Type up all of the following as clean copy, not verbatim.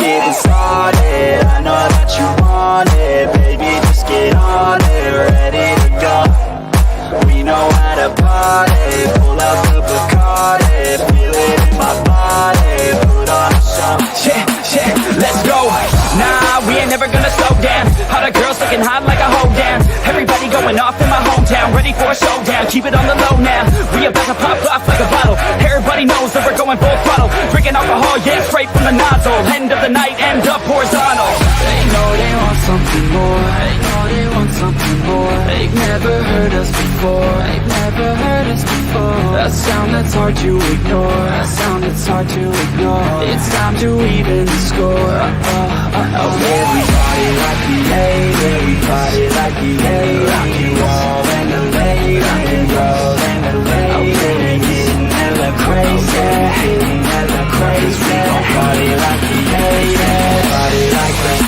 getting started. I know that you want it, baby, just get on it, ready to go. We know how to party, pull out the Bacardi, feel it in my body, put on a show. Yeah, let's go. Nah, we ain't never gonna slow down. All the girls looking hot like a hoe down. Everybody going off in my hometown, ready for a showdown. Keep it on the low now. We about to pop off like a bottle. Everybody knows that we're going full throttle. Drinking alcohol, yeah, straight from the nozzle. End of the night, end up horizontal. They know they want something more. They know they want something more. They've never heard us before. They've never heard us before. A sound that's hard to ignore. A sound that's hard to ignore. It's time to even the score. Everybody like the hate. Everybody like the hate. Rock you all and the late. Rock and roll and the late. Getting hella crazy. Getting hella crazy. Party like the hate. Party like that.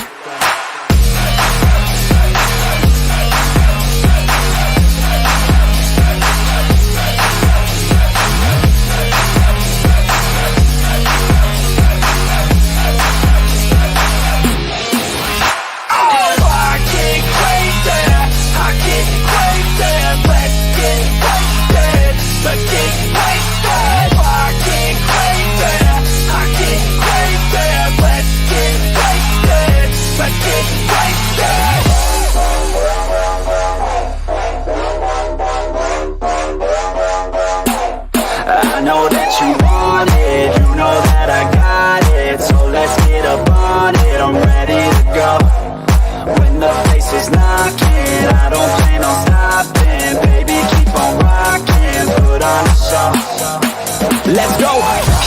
I know that you want it, you know that I got it, so let's get up on it, I'm ready to go. When the place is knocking, I don't plan on stopping, baby keep on rocking, put on a show. Let's go.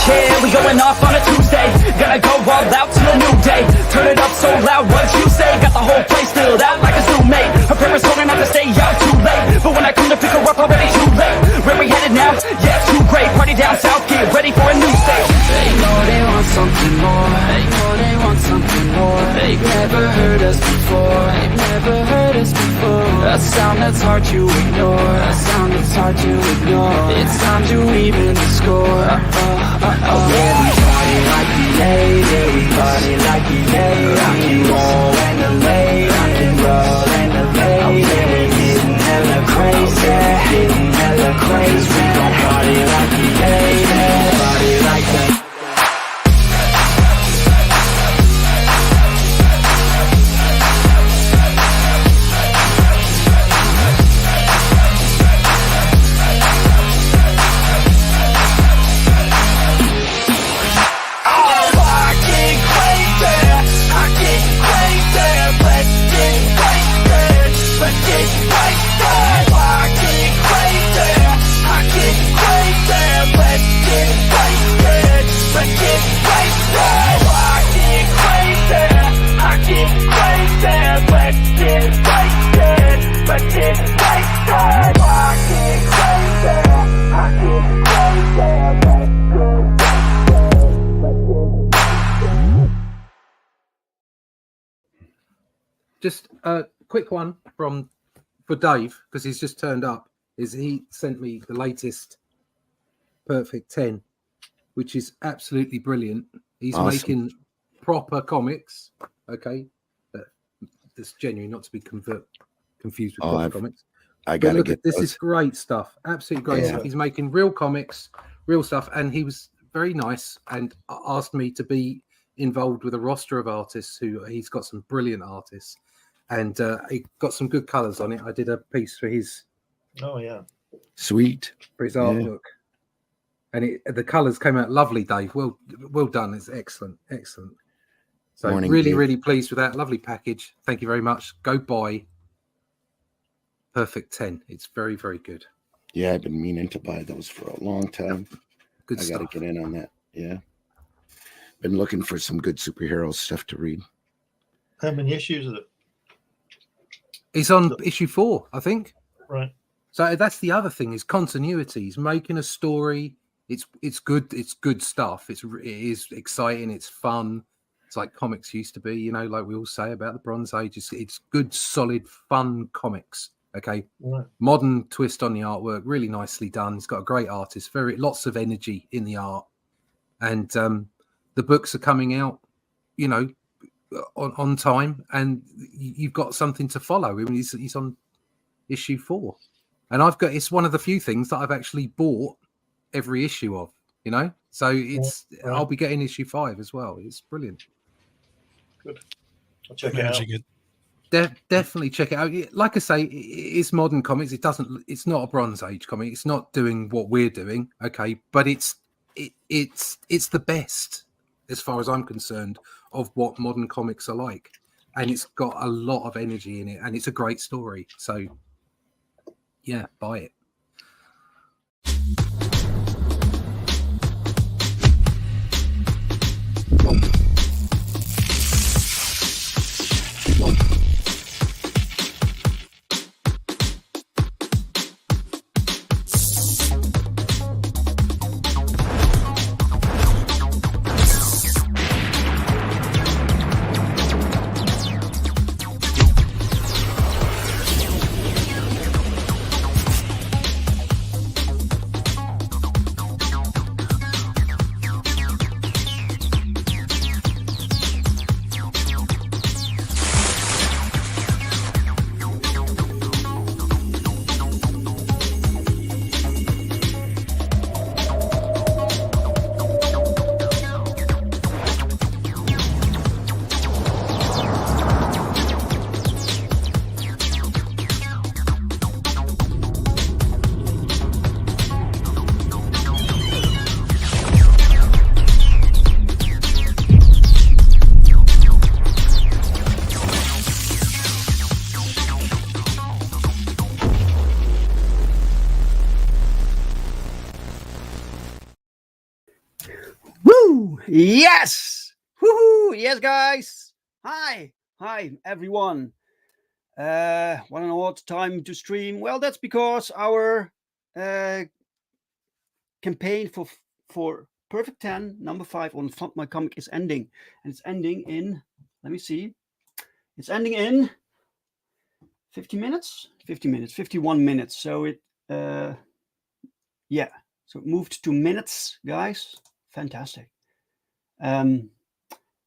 Yeah, we going off on a Tuesday. Gonna go all out till a new day. Turn it up so loud, what you say? Got the whole place filled out like a zoo mate. Her parents told her not to stay out too late, but when I come to pick her up, already too late. Where we headed now? Yeah, it's too great. Party down south, get ready for a new stage. They know they want something more. They know they want something more. They've never heard us before. They've never heard us before. A sound that's hard to ignore. A sound that's hard to ignore. It's time to even the score. Everybody like the late. Everybody like the late. Rock and roll and the late. Rock and roll and the late. Getting hella crazy. Getting hella crazy. Party like the late. Party like that. Just a quick one for Dave, because he's just turned up, is he sent me the latest Perfect 10, which is absolutely brilliant. He's Awesome. making proper comics, okay? That's genuine, not to be confused with proper comics. I gotta look, get this those. is great stuff, absolutely great stuff. He's making real comics, real stuff, and he was very nice and asked me to be involved with a roster of artists who he's got some brilliant artists. And he got some good colours on it. I did a piece for his, Sweet, for his artwork, and the colours came out lovely. Dave, well done. It's excellent. So Morning, really, Dave. really pleased with that. Lovely package. Thank you very much. Go buy Perfect 10. It's very, very good. Yeah, I've been meaning to buy those for a long time. Good I stuff. got to get in on that. Yeah, been looking for some good superhero stuff to read. How many issues is it? It's on issue 4, I think. Right. So that's the other thing, is continuity. He's making a story. It's good. It's good stuff. It is exciting. It's fun. It's like comics used to be, you know, like we all say about the Bronze Age. It's good, solid, fun comics. Okay. Right. Modern twist on the artwork, really nicely done. He's got a great artist, lots of energy in the art. And the books are coming out you know, on time, and you've got something to follow. I mean, he's on issue 4, and it's one of the few things that I've actually bought every issue of, you know. So it's Right. I'll be getting issue 5 as well. It's brilliant. Good. I'll check it out. Definitely check it out. Like I say, it's modern comics. It's not a Bronze Age comic. It's not doing what we're doing, okay, but it's the best, as far as I'm concerned, of what modern comics are like, and it's got a lot of energy in it, and it's a great story. So yeah, buy it. Yes! Woohoo! Yes, guys! Hi everyone. What an odd time to stream. Well, that's because our campaign for Perfect 10 number 5 on FundMyComic is ending, and it's ending in, let me see, it's ending in 50 minutes, 51 minutes. So it yeah, so it moved to minutes, guys. Fantastic.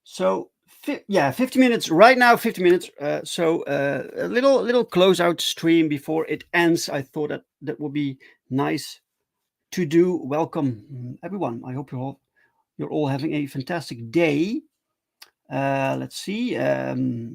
So 50 minutes right now, 50 minutes. So a little closeout stream before it ends. I thought that would be nice to do. Welcome everyone. I hope you're all having a fantastic day. Let's see. Edwin,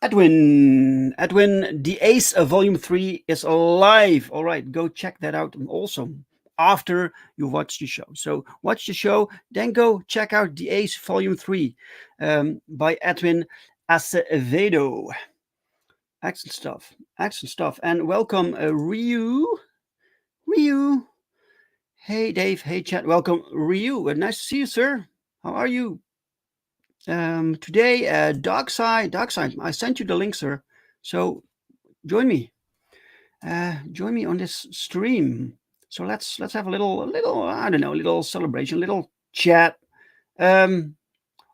The Ace of Volume 3 is live. All right, go check that out. Also, after you watch the show. So watch the show, then go check out The Ace Volume 3 by Edwin Acevedo. Excellent stuff. And welcome, Ryu. Hey, Dave. Hey, chat. Welcome, Ryu. Nice to see you, sir. How are you? Today, Darkside. I sent you the link, sir. So join me. Join me on this stream. So let's have a little I don't know, little celebration, little chat. I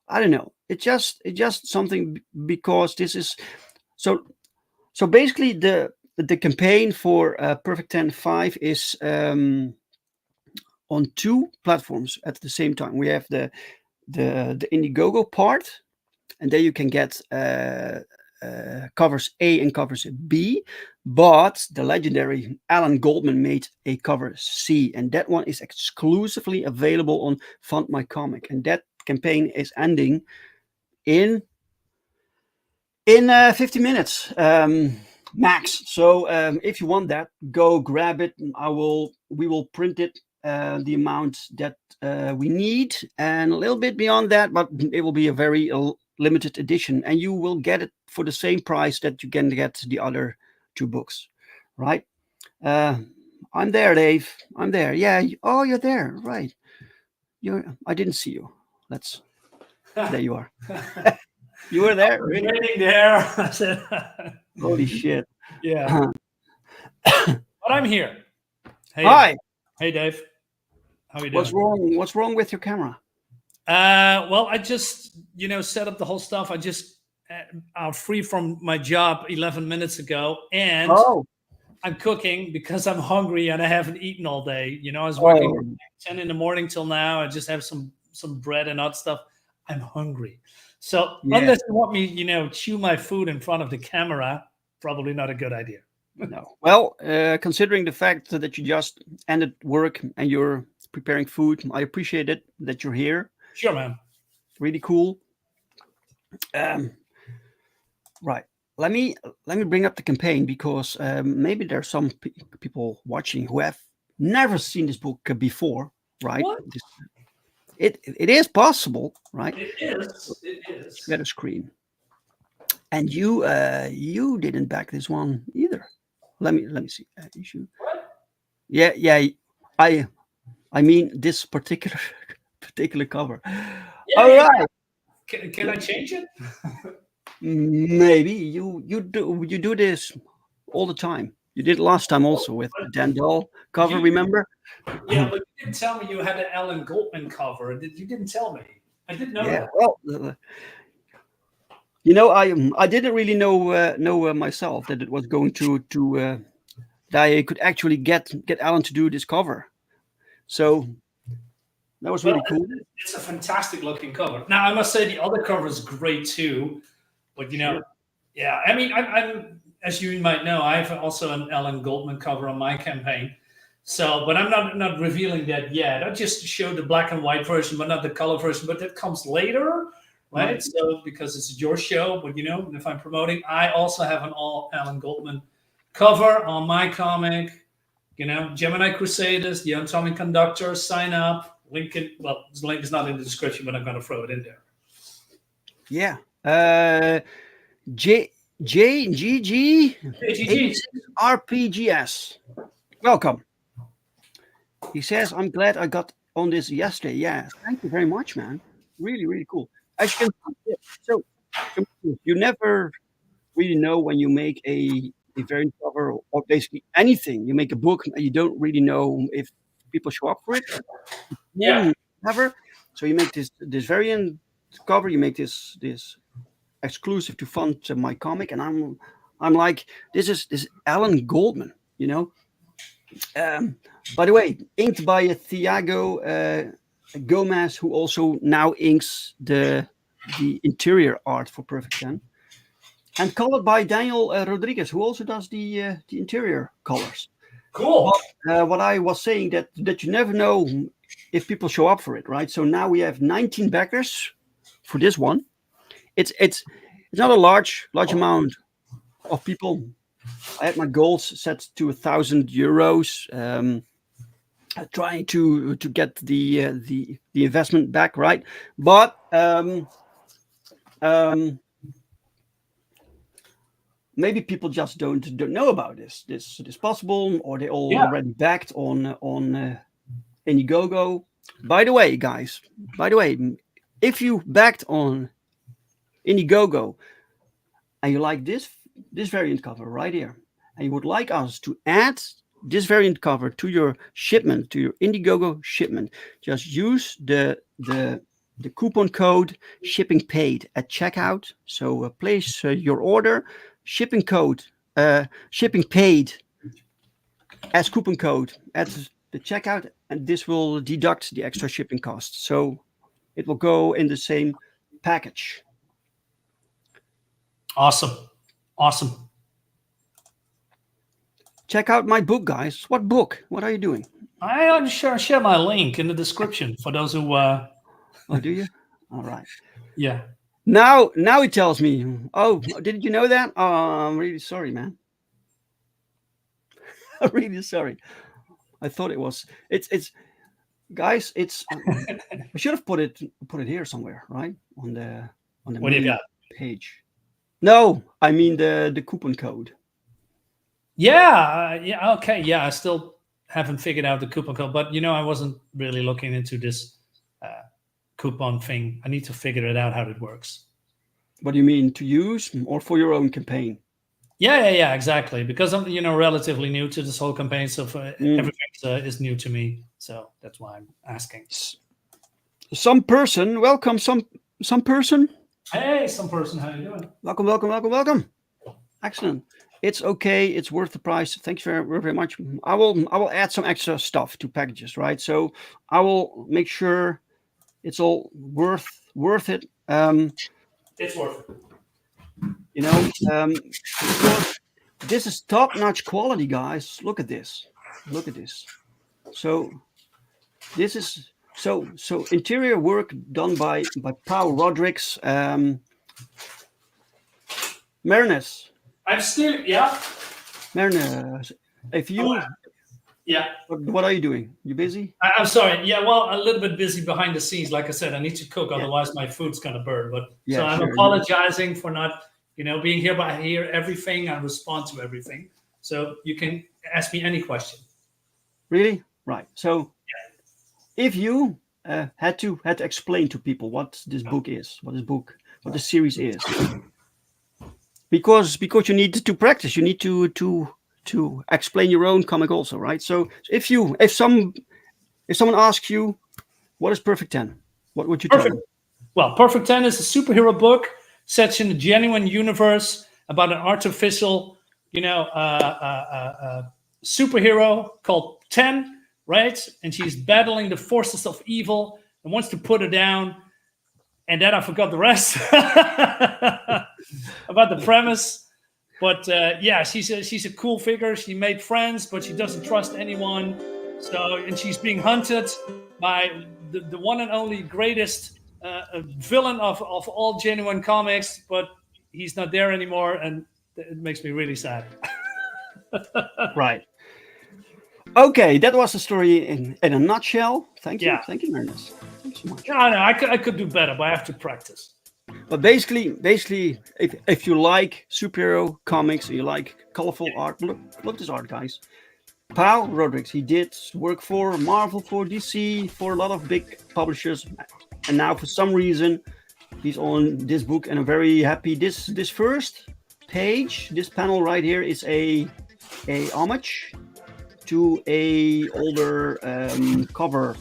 don't know. It's just something, because this is so basically the campaign for Perfect 10 5 is on 2 platforms at the same time. We have the Indiegogo part, and there you can get covers A and covers B, but the legendary Allan Goldman made a cover C, and that one is exclusively available on FundMyComic, and that campaign is ending in 50 minutes max. So if you want that, go grab it. We will print it the amount that we need, and a little bit beyond that, but it will be a very limited edition, and you will get it for the same price that you can get the other 2 books, right? I'm there, Dave. I'm there. Yeah. Oh, you're there, right? I didn't see you. There you are. You were there. Really? Waiting there. I said, holy shit. Yeah. But I'm here. Hey. Hi. Hey, Dave. How are you doing? What's wrong with your camera? Well, I just, set up the whole stuff. I just, I'm free from my job 11 minutes ago, and I'm cooking because I'm hungry and I haven't eaten all day. I was working from 10 in the morning till now. I just have some bread and odd stuff. I'm hungry. So unless you want me, chew my food in front of the camera, probably not a good idea. No. Well, considering the fact that you just ended work and you're preparing food, I appreciate it that you're here. Sure, man. Really cool. Right. Let me bring up the campaign because maybe there's some people watching who have never seen this book before, right? What? It is possible, right? It is. It is. Share the screen. And you didn't back this one either. Let me see. Issue. What? Yeah. I mean this particular cover. Yeah, All right. Can I change it? Maybe you do this all the time. You did last time also with the Dandel cover, remember? Yeah, but you didn't tell me you had an Allan Goldman cover. You didn't tell me. I didn't know that. Well, I didn't really know myself that it was going to that I could actually get Allan to do this cover. So that was really cool. It's a fantastic looking cover. Now I must say the other cover is great too, but yeah. I mean, I'm as you might know, I have also an Allan Goldman cover on my campaign. So, but I'm not revealing that yet. I just showed the black and white version, but not the color version. But that comes later, right? So because it's your show, but if I'm promoting, I also have an all Allan Goldman cover on my comic. Gemini Crusaders, the Atomic Conductor. Sign up. Link the link is not in the description, but I'm going to throw it in there. Yeah. JGG RPGS. Welcome. He says, I'm glad I got on this yesterday. Yeah, thank you very much, man. Really, really cool. As you can see, so you never really know when you make a variant cover or basically anything. You make a book and you don't really know if people show up for it. Yeah. Never. So you make this variant cover, you make this exclusive to FundMyComic, and I'm like, this is Allan Goldman, by the way, inked by Thiago Gomez, who also now inks the interior art for Perfect 10, and colored by Daniel Rodriguez, who also does the interior colors. Cool. But, what I was saying that you never know if people show up for it, right? So now we have 19 backers for this one. It's not a large amount of people. I had my goals set to €1,000, trying to get the investment back, right? But maybe people just don't know about this possible, or they already backed on Indiegogo. By the way, guys, if you backed on Indiegogo and you like this variant cover right here, and you would like us to add this variant cover to your shipment, to your Indiegogo shipment, just use the coupon code SHIPPINGPAID at checkout. So place your order, shipping code SHIPPINGPAID as coupon code at the checkout, and this will deduct the extra shipping costs. So it will go in the same package. Awesome. Check out my book, guys. What book? What are you doing? I'll share my link in the description for those who. Oh, do you? All right. Yeah. Now he tells me. Oh, didn't you know that? Oh, I'm really sorry, man. I'm really sorry. I thought it was. It's guys. It's. I should have put it here somewhere, right? On the What do you got? Page. No, I mean the coupon code. Yeah. Okay. Yeah. I still haven't figured out the coupon code, but I wasn't really looking into this coupon thing. I need to figure it out how it works. What do you mean, to use or for your own campaign? Yeah. Exactly. Because I'm relatively new to this whole campaign, so everything is new to me. So that's why I'm asking. Some person, welcome. Some person. Hey, some person, how you doing? Welcome. Excellent. It's okay. It's worth the price. Thanks very much. I will add some extra stuff to packages, right? So I will make sure it's all worth it. It's worth it. You know, because this is top-notch quality, guys. Look at this. Look at this. So this is so interior work done by Paul Rodrigues. Marinus. I'm still, yeah. Marinus, if you, yeah. What are you doing? You busy? I'm sorry. Yeah, well, a little bit busy behind the scenes. Like I said, I need to cook, otherwise my food's gonna burn. But Yeah, so I'm sure. apologizing for not, being here. But I hear everything. I respond to everything. So you can ask me any question. Really? Right. So, if you had to explain to people what this book is, what the series is, because you need to practice, you need to explain your own comic also, right? So if someone asks you, what is Perfect 10? What would you tell them? Well, Perfect 10 is a superhero book set in a genuine universe about an artificial, superhero called 10, right? And she's battling the forces of evil and wants to put her down. And then I forgot the rest about the premise. But she's a cool figure. She made friends, but she doesn't trust anyone. So, and she's being hunted by the one and only greatest villain of all genuine comics, but he's not there anymore, and it makes me really sad. Right. Okay, that was the story in a nutshell. Thank you. Yeah. Thank you, Marinus. Thank you so much. No, I could do better, but I have to practice. But basically, if you like superhero comics, you like colorful art, look at this art, guys. Paul Rodrigues, he did work for Marvel, for DC, for a lot of big publishers, and now for some reason he's on this book, and I'm very happy. This first page, this panel right here, is a homage to a older cover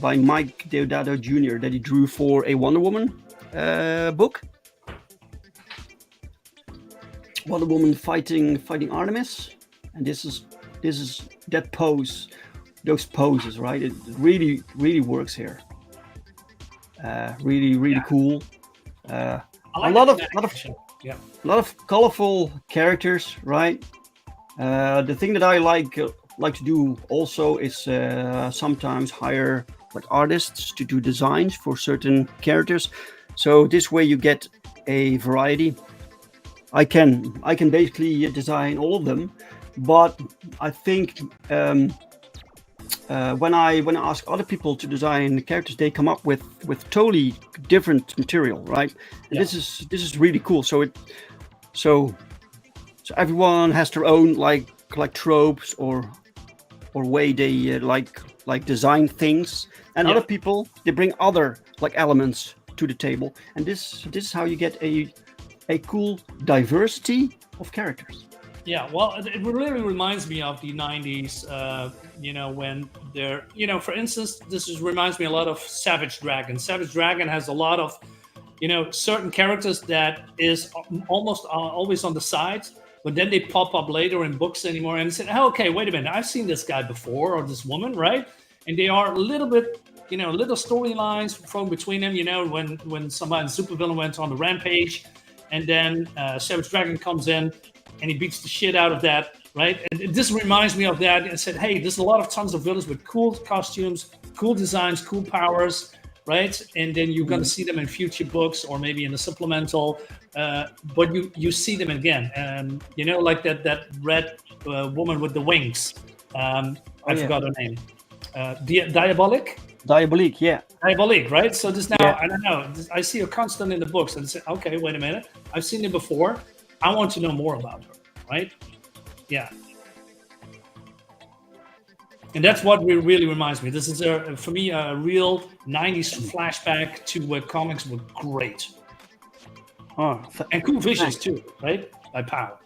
by Mike Deodato Jr. that he drew for a Wonder Woman book. Wonder Woman fighting Artemis, and this is that pose, those poses, right? It really works here. Really cool. I A like lot the of colorful characters, right? The thing that I like to do also is sometimes hire like artists to do designs for certain characters. So this way you get a variety. I can basically design all of them, but I think when I ask other people to design characters, they come up with totally different material, right? And this is really cool. So everyone has their own like tropes or way they like design things, and other people, they bring other like elements to the table, and this is how you get a cool diversity of characters. Yeah, well, it really reminds me of the 90s, when they're, for instance, reminds me a lot of Savage Dragon. Savage Dragon has a lot of, certain characters that is almost always on the side, but then they pop up later in books anymore and say, oh, okay, wait a minute, I've seen this guy before, or this woman, right? And they are a little bit, little storylines thrown between them, when somebody supervillain went on the rampage, and then Savage Dragon comes in, and he beats the shit out of that, right? And this reminds me of that. It said, hey, there's a lot of tons of villains with cool costumes, cool designs, cool powers, right? And then you're going to see them in future books or maybe in a supplemental, but you see them again. Like that red woman with the wings. I forgot her name. Diabolic? Diabolique, yeah. Diabolique, right? So this now, I don't know. I see her constant in the books, and I say, okay, wait a minute. I've seen it before. I want to know more about her, right? Yeah. And that's what really reminds me. This is, for me, a real 90s flashback to where comics were great. Oh, and cool visuals, too, right? By Powell.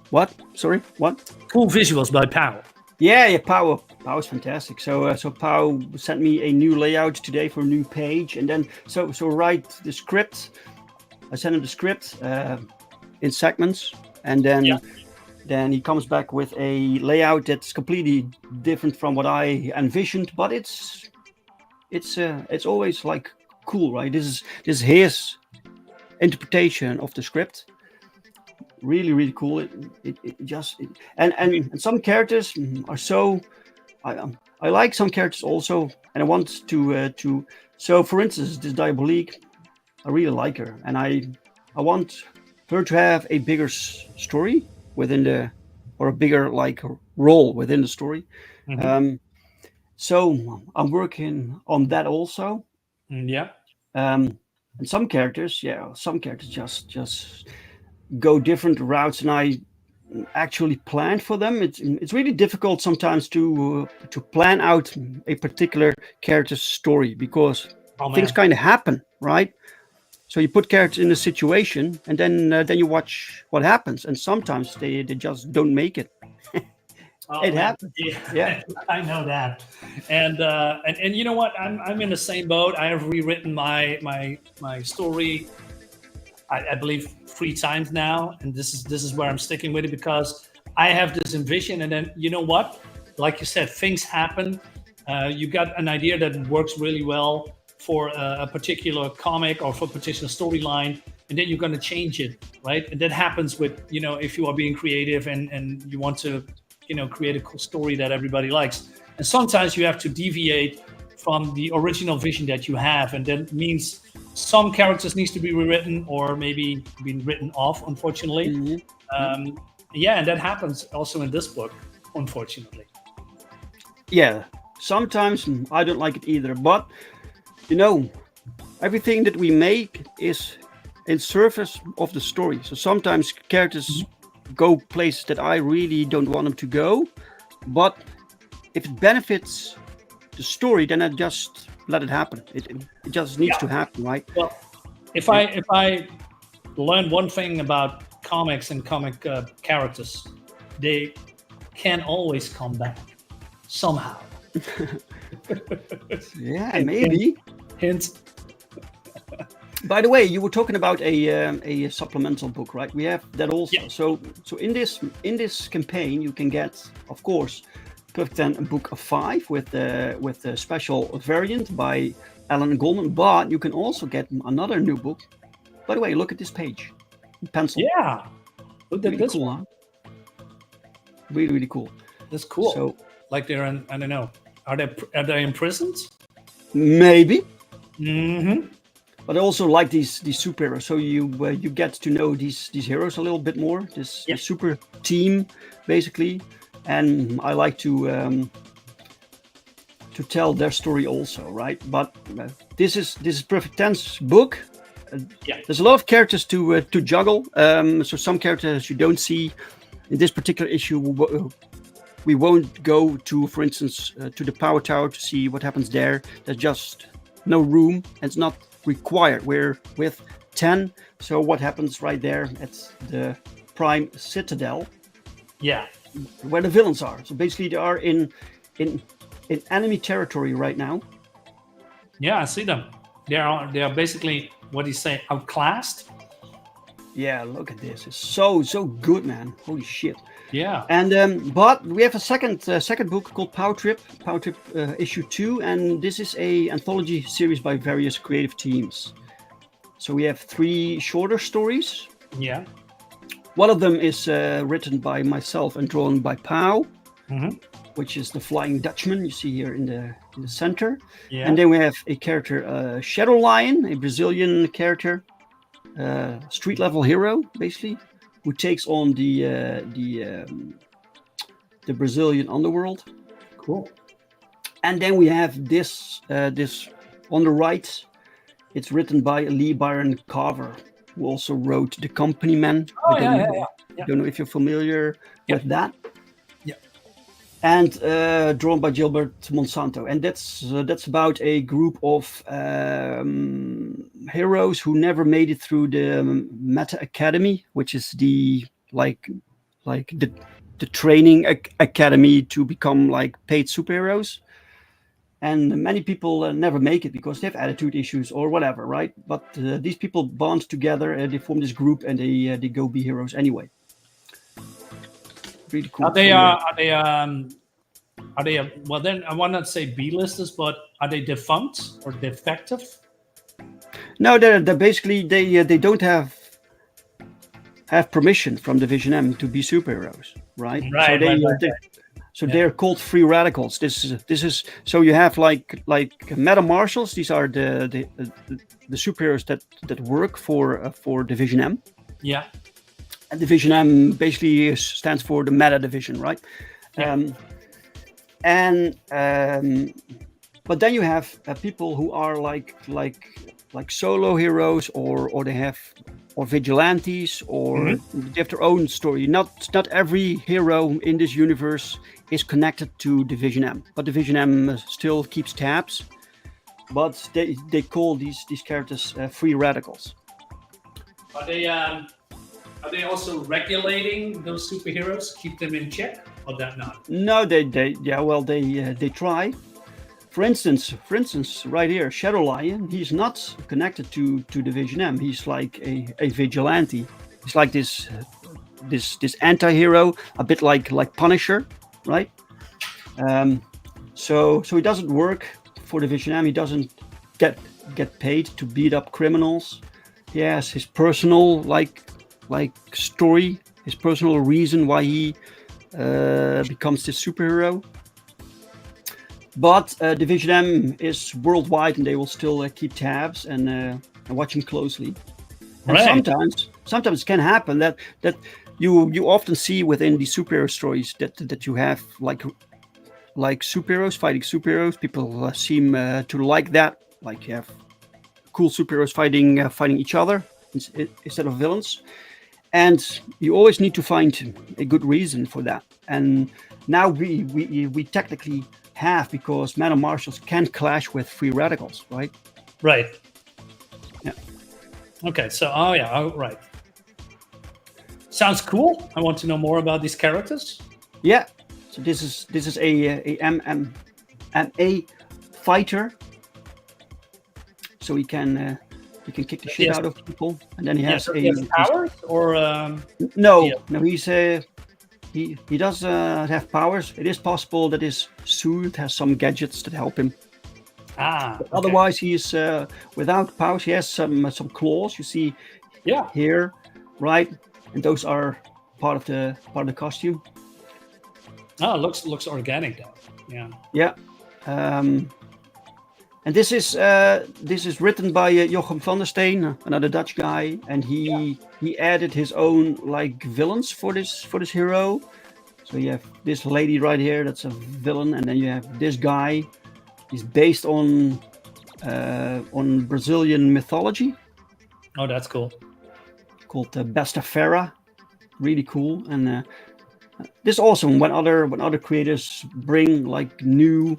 What? Sorry, what? Cool visuals by Powell. Yeah, Powell. Powell's fantastic. So Powell sent me a new layout today for a new page, and then so write the script. I sent him the script in segments, and then he comes back with a layout that's completely different from what I envisioned. But it's always like cool, right? This is interpretation of the script. Really, really cool. And some characters are so. I like some characters also, and I want to. So, for instance, this Diabolique, I really like her, and I want her to have a bigger story within or a bigger like role within the story. So I'm working on that also. Yeah. And some characters just go different routes, and I actually planned for them. It's really difficult sometimes to plan out a particular character's story because things kind of happen, right? So you put characters in a situation, and then you watch what happens, and sometimes they just don't make it. It happens. Yeah. I know that, and you know what? I'm in the same boat. I have rewritten my story, I believe 3 times now, and this is where I'm sticking with it because I have this envision, and then you know what? Like you said, things happen. You got an idea that works really well for a particular comic or for a particular storyline, and then you're going to change it, right? And that happens with, if you are being creative and you want to, create a cool story that everybody likes. And sometimes you have to deviate from the original vision that you have, and that means some characters needs to be rewritten or maybe been written off, unfortunately. Yeah, and that happens also in this book, unfortunately. Yeah, sometimes I don't like it either, but everything that we make is in service of the story. So sometimes characters go places that I really don't want them to go, but if it benefits the story, then I just let it happen. It just needs to happen, right? Well, if I learned one thing about comics and comic characters, they can always come back somehow. Yeah, maybe. Hint. By the way, you were talking about a supplemental book, right? We have that also. Yeah. So in this campaign, you can get, of course, Perfect 10 a book of 5 with a special variant by Allan Goldman. But you can also get another new book. By the way, look at this page, pencil. Yeah, look at this one. Really, really cool. That's cool. So, like they're in, I don't know, are they imprisoned? Maybe. Mm-hmm. But I also like these superheroes. So you get to know these heroes a little bit more. This super team, basically, and I like to tell their story also, right? But this is Perfect 10's book. There's a lot of characters to juggle. So some characters you don't see in this particular issue. We won't go to, for instance, to the Power Tower to see what happens there. There's just no room. It's not required. We're with 10. So what happens right there at the Prime Citadel? Yeah, where the villains are. So basically, they are in enemy territory right now. Yeah, I see them. They are basically, what do you say, outclassed? Yeah, look at this. It's so good, man. Holy shit. Yeah. And but we have a second book called Power Trip issue 2, and this is a anthology series by various creative teams. So we have 3 shorter stories. Yeah. One of them is written by myself and drawn by Pau, which is the Flying Dutchman you see here in the center. Yeah. And then we have a character, Shadow Lion, a Brazilian character, street level hero, basically, who takes on the Brazilian underworld. Cool. And then we have this on the right. It's written by Lee Byron Carver, who also wrote The Company Man. Oh, I don't know if you're familiar with that. Yeah. And drawn by Gilbert Monsanto. And that's about a group of heroes who never made it through the Meta Academy, which is the the training academy to become like paid superheroes. And many people never make it because they have attitude issues or whatever, right? But these people bond together, they form this group, and they go be heroes anyway. Really cool. Are they? Well, then I want not to say B-listers, but are they defunct or defective? No, they're basically they don't have permission from Division M to be superheroes, right? So they're called free radicals. This is so you have like meta marshals. These are the superheroes that work for Division M. Yeah. And Division M basically stands for the meta division, right? Yeah. But then you have people who are like solo heroes, or they have vigilantes, or they have their own story. Not every hero in this universe is connected to Division M, but Division M still keeps tabs. But they call these characters free radicals. Are they also regulating those superheroes, keep them in check, or that not? No, they try. For instance, right here, Shadow Lion. He's not connected to Division M. He's like a vigilante. He's like this anti-hero, a bit like Punisher, right? So he doesn't work for Division M. He doesn't get paid to beat up criminals. He has his personal like story, his personal reason why he becomes this superhero. But Division M is worldwide, and they will still keep tabs and watch him closely. And sometimes it can happen that you often see within the superhero stories that you have like superheroes fighting superheroes. People seem to like that. Like you have cool superheroes fighting each other instead of villains. And you always need to find a good reason for that. And now we technically have, because meta marshals can clash with free radicals, right? Right. Yeah. Okay. So, right. Sounds cool. I want to know more about these characters. Yeah. So this is a MMA fighter. So he can kick the shit out of people, and then he has powers, or no. He does have powers. It is possible that his suit has some gadgets that help him. Okay. Otherwise, he is without powers. He has some claws. You see, here, right, and those are part of the costume. Oh, it looks organic though. Yeah. Yeah. And this is written by Jochem van der Steen, another Dutch guy, and he added his own like villains for this hero. So you have this lady right here, that's a villain, and then you have this guy. He's based on Brazilian mythology. Oh, that's cool. Called Besta-Fera, really cool. And this is awesome when other creators bring like new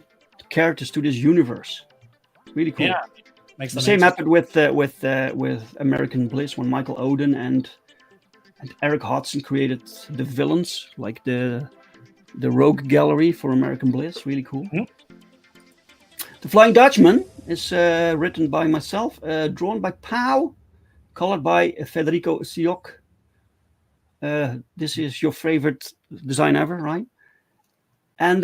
characters to this universe. Really cool. Yeah, the same happened with American Bliss, when Michael Oden and Eric Hodson created the villains, like the Rogue Gallery for American Bliss. Really cool. Mm-hmm. The Flying Dutchman is written by myself, drawn by Pau, colored by Federico Sioc. This is your favorite design ever, right? And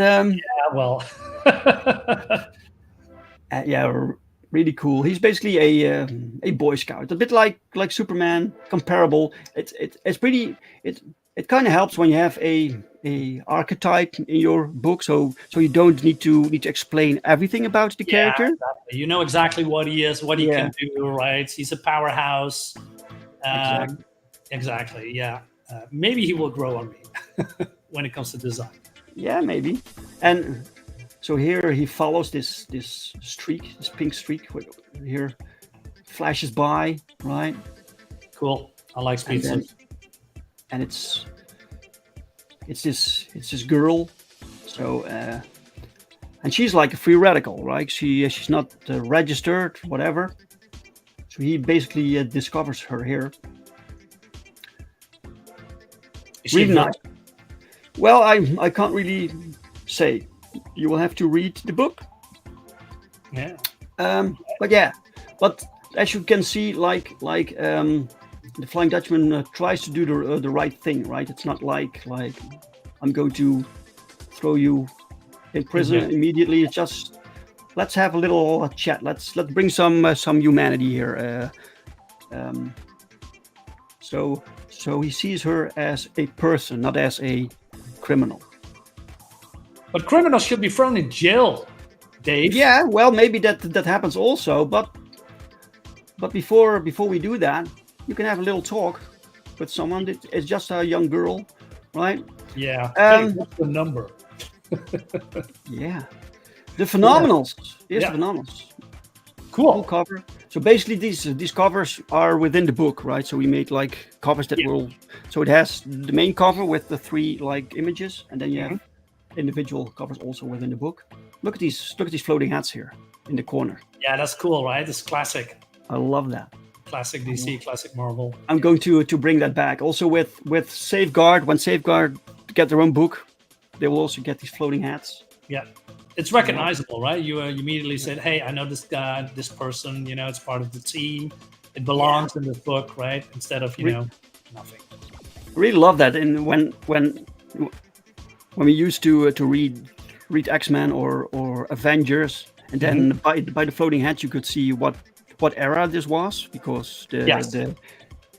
really cool. He's basically a Boy Scout, a bit like Superman, comparable. It's pretty. It kind of helps when you have a archetype in your book, so you don't need to explain everything about the character. Exactly. You know exactly what he is, what he can do. Right? He's a powerhouse. Exactly. Yeah. Maybe he will grow on me when it comes to design. Yeah, maybe. And so here he follows this streak, this pink streak. Here flashes by, right? Cool. I like speed. And it's this girl. So and she's like a free radical, right? She's not registered, whatever. So he basically discovers her here. Really nice. Well, I can't really say. You will have to read the book. Yeah. But as you can see, like the Flying Dutchman tries to do the right thing, right? It's not like I'm going to throw you in prison immediately. It's just let's have a little chat. Let's bring some humanity here. So he sees her as a person, not as a criminal. But criminals should be thrown in jail, Dave. Yeah, well, maybe that happens also. But before we do that, you can have a little talk with someone. It's just a young girl, right? Yeah. Hey, what's the number? Yeah. The Phenomenals. Here's the Phenomenals. Cool cover. So basically, these covers are within the book, right? So we made like covers that will. So it has the main cover with the 3 like images, and then you have individual covers also within the book. Look at these floating hats here in the corner. Yeah, that's cool, right? It's classic. I love that. Classic DC, classic Marvel. I'm going to bring that back. Also with Safeguard, when Safeguard get their own book, they will also get these floating hats. Yeah. It's recognizable, right? You immediately said, hey, I know this guy, this person, it's part of the team. It belongs in this book, right? Instead of, nothing. I really love that. And when we used to read X-Men or Avengers, and then by the floating hats, you could see what era this was, because the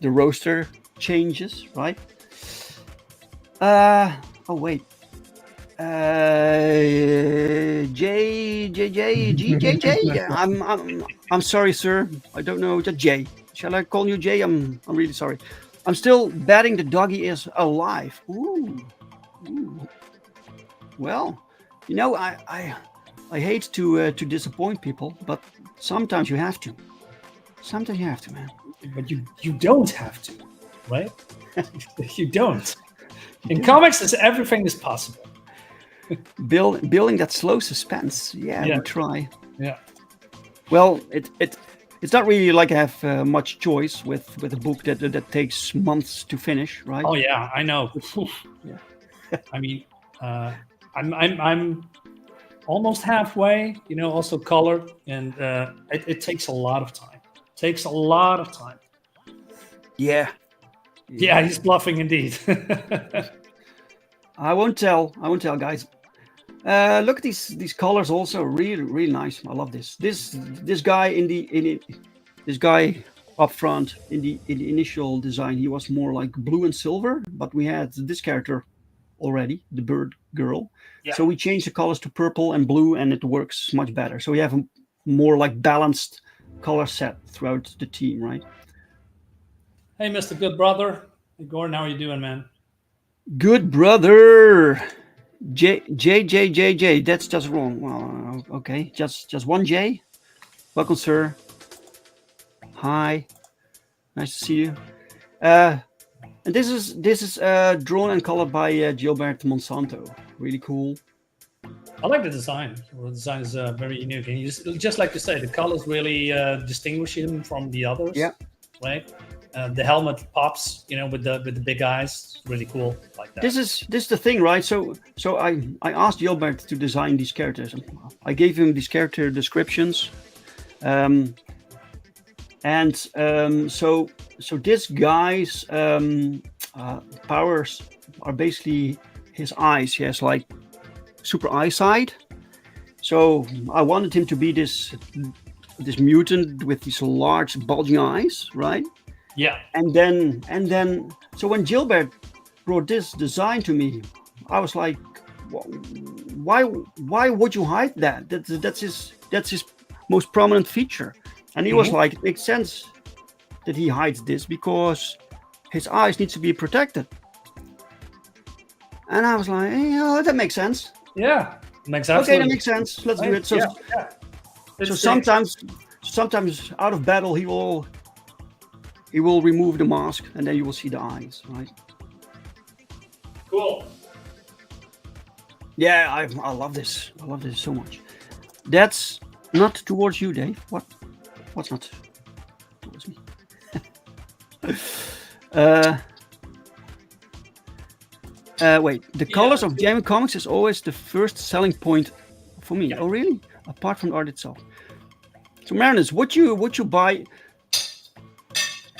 roster changes, right? Oh wait. I'm sorry, sir. I don't know. Just Jay. Shall I call you Jay? I'm really sorry. I'm still betting the doggy is alive. Ooh. Well, I hate to disappoint people, but sometimes you have to. Sometimes you have to, man. But you don't have to, right? You don't. In comics, everything is possible. Building that slow suspense. Yeah, we try. Yeah. Well, it's not really like I have much choice with a book that takes months to finish, right? Oh yeah, I know. Yeah. I mean, I'm almost halfway. Also colored, and it takes a lot of time. Takes a lot of time. Yeah. Yeah, he's bluffing indeed. I won't tell, guys. Look at these colors, also really, really nice. I love this. This guy this guy up front in the initial design, he was more like blue and silver, but we had this character already, the bird girl. Yeah. So we changed the colors to purple and blue, and it works much better. So we have a more like balanced color set throughout the team, right? Hey, Mr. Good Brother. Hey, Gordon, how are you doing, man? Good brother. J. That's just wrong. Well, okay. Just one J. Welcome, sir. Hi. Nice to see you. And this is drawn and colored by Gilbert Monsanto. Really cool. I like the design. The design is very unique, and just like you say, the colors really distinguish him from the others. Yeah. Right. The helmet pops, with the big eyes. Really cool, like that. This is the thing, right? So I asked Gilbert to design these characters. I gave him these character descriptions, so this guy's powers are basically his eyes. He has like super eyesight. So I wanted him to be this mutant with these large bulging eyes, right? Yeah. And then so when Gilbert brought this design to me, I was like, why would you hide that? That's his most prominent feature. And he was like, it makes sense that he hides this because his eyes need to be protected. And I was like, that makes sense. Yeah. Makes absolutely. Okay, that makes sense. Let's do it. So, so sometimes out of battle he will remove the mask, and then you will see the eyes, right? Cool. Yeah, I love this. I love this so much. That's not towards you, Dave. What's not towards me? Wait. The colors of Jamie Comics is always the first selling point for me. Yeah. Oh, really? Apart from the art itself. So, Marinus, would you buy?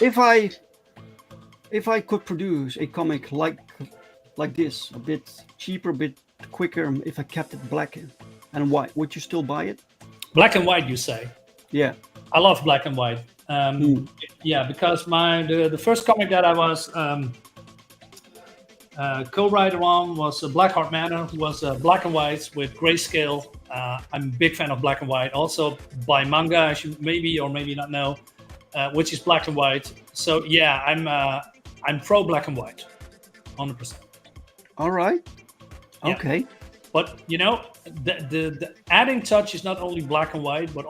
If I could produce a comic like this, a bit cheaper, a bit quicker, if I kept it black and white, would you still buy it? Black and white, you say? Yeah. I love black and white. Yeah, because the first comic that I was co-writer on was Blackheart Manor, was black and white with grayscale. I'm a big fan of black and white. Also by manga, as you maybe or maybe not know, which is black and white. So yeah, I'm pro black and white, 100%. All right. Yeah. Okay. But you know, the adding touch is not only black and white, but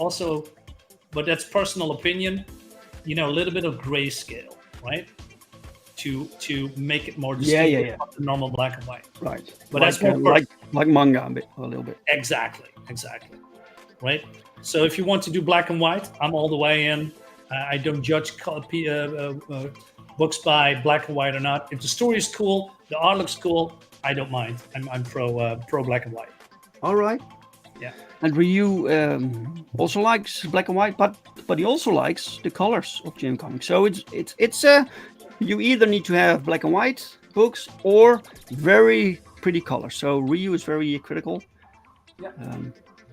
that's personal opinion. You know, a little bit of grayscale, right? To make it more distinct from the normal black and white. Right. But like, that's more like manga a little bit. Exactly. Right. So if you want to do black and white, I'm all the way in. I don't judge books by black and white or not. If the story is cool, the art looks cool, I don't mind. I'm pro black and white. All right. Yeah. And Ryu also likes black and white, but he also likes the colors of JM Comics. So it's you either need to have black and white books or very pretty colors. So Ryu is very critical. Yeah.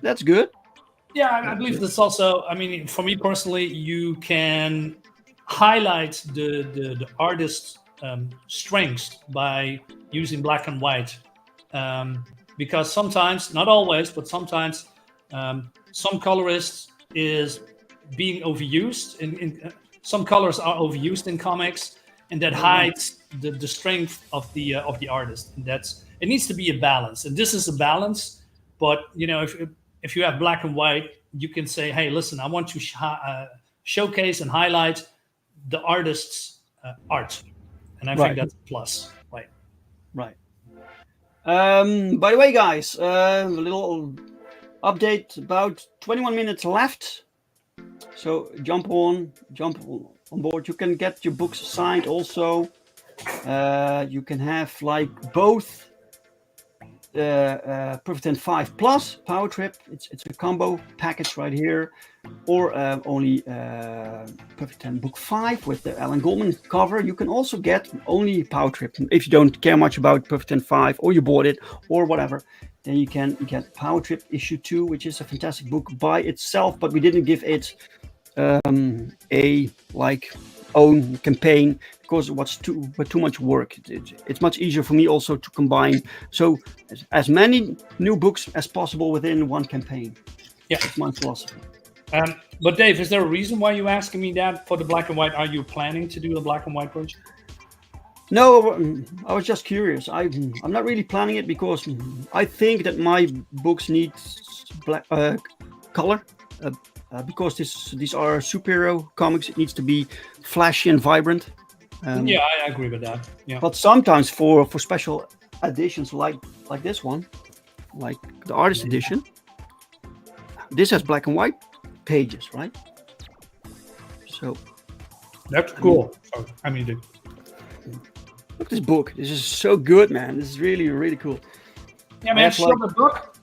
That's good. Yeah, I believe that's also. I mean, for me personally, you can highlight the artist's strengths by using black and white, because sometimes, not always, but sometimes, some colorists is being overused. In some colors are overused in comics, and that hides the strength of the artist. And it needs to be a balance, and this is a balance. But you know, if you have black and white, you can say, hey, listen, I want to showcase and highlight the artist's art, and I think that's a plus. Right. By the way, guys, a little update. About 21 minutes left, so jump on board. You can get your books signed also. You can have like both Perfect 10 5 Plus Power Trip. It's a combo package right here, or only Perfect 10 Book 5 with the Allan Goldman cover. You can also get only Power Trip if you don't care much about Perfect 10 5, or you bought it or whatever. Then you can get Power Trip issue 2, which is a fantastic book by itself, but we didn't give it a own campaign because it was too much work. It's much easier for me also to combine so as many new books as possible within one campaign. Yeah, that's my philosophy. But Dave, is there a reason why you're asking me that for the black and white? Are you planning to do a black and white version? No, I was just curious. I'm not really planning it because I think that my books need black color. Because these are superhero comics, it needs to be flashy and vibrant. Yeah, I agree with that. Yeah. But sometimes for special editions like this one, like the artist edition, this has black and white pages, right? So that's cool. Look at this book. This is so good, man. This is really, really cool. Yeah, man. Shield the book.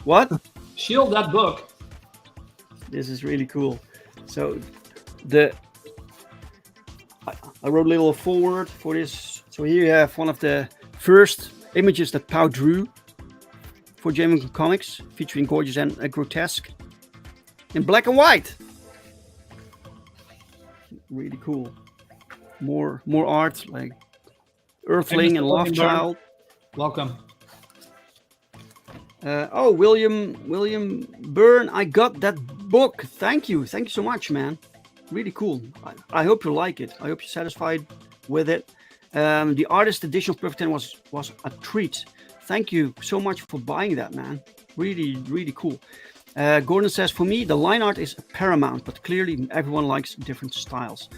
What? Shield that book. This is really cool. So I wrote a little forward for this. So here you have one of the first images that Pau drew for JM Comics, featuring gorgeous and grotesque in black and white. Really cool. More art like Earthling and Love Child. Welcome. William Byrne, I got that book. Thank you so much, man. Really cool. I hope you like it. I hope you're satisfied with it. The artist edition of Perfect 10 was a treat. Thank you so much for buying that, man. Really, really cool. Gordon says, for me, the line art is paramount, but clearly everyone likes different styles.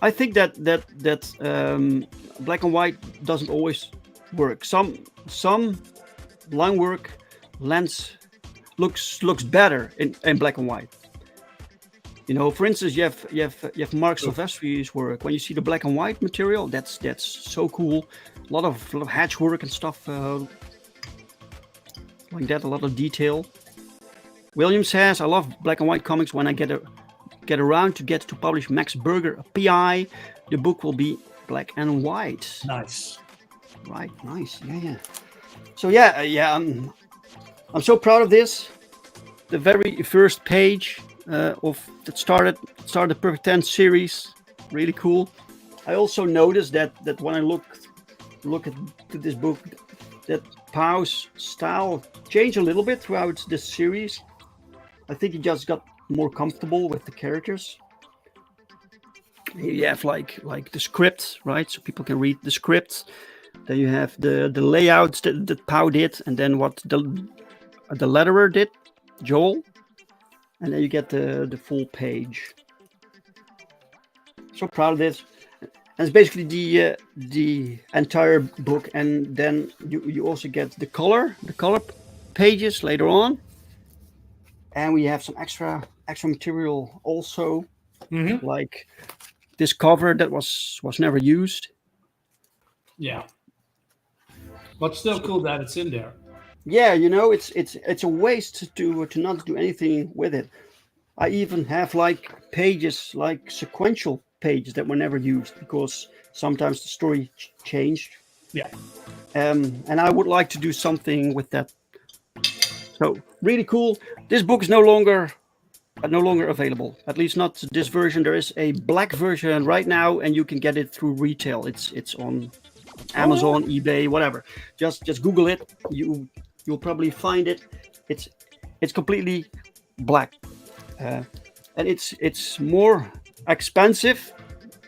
I think that black and white doesn't always work. Some line work lens looks better in black and white. You know, for instance, you have Mark Silvestri's work. When you see the black and white material, that's so cool. A lot of hatch work and stuff like that. A lot of detail. William says, I love black and white comics. When I get around to publish Max Berger a PI, the book will be black and white. Nice. Right. Nice. Yeah. So I'm so proud of this. the very first page of that started the Perfect 10 series. Really cool. I also noticed that when I look at this book, that Pau's style changed a little bit throughout this series. I think he just got more comfortable with the characters. You have like the script, right? So people can read the script. Then you have the layouts that Pau did, and then what the letterer did, Joel, and then you get the full page. So proud of this. And it's basically the entire book, and then you also get the color pages later on, and we have some extra material also, like this cover that was never used. Yeah, but still cool that it's in there. Yeah, it's a waste to not do anything with it. I even have like pages, like sequential pages that were never used because sometimes the story changed. Yeah. And I would like to do something with that. So really cool. This book is no longer available. At least not this version. There is a black version right now, and you can get it through retail. It's on Amazon, eBay, whatever. Just Google it. You'll probably find it. It's completely black. And it's more expensive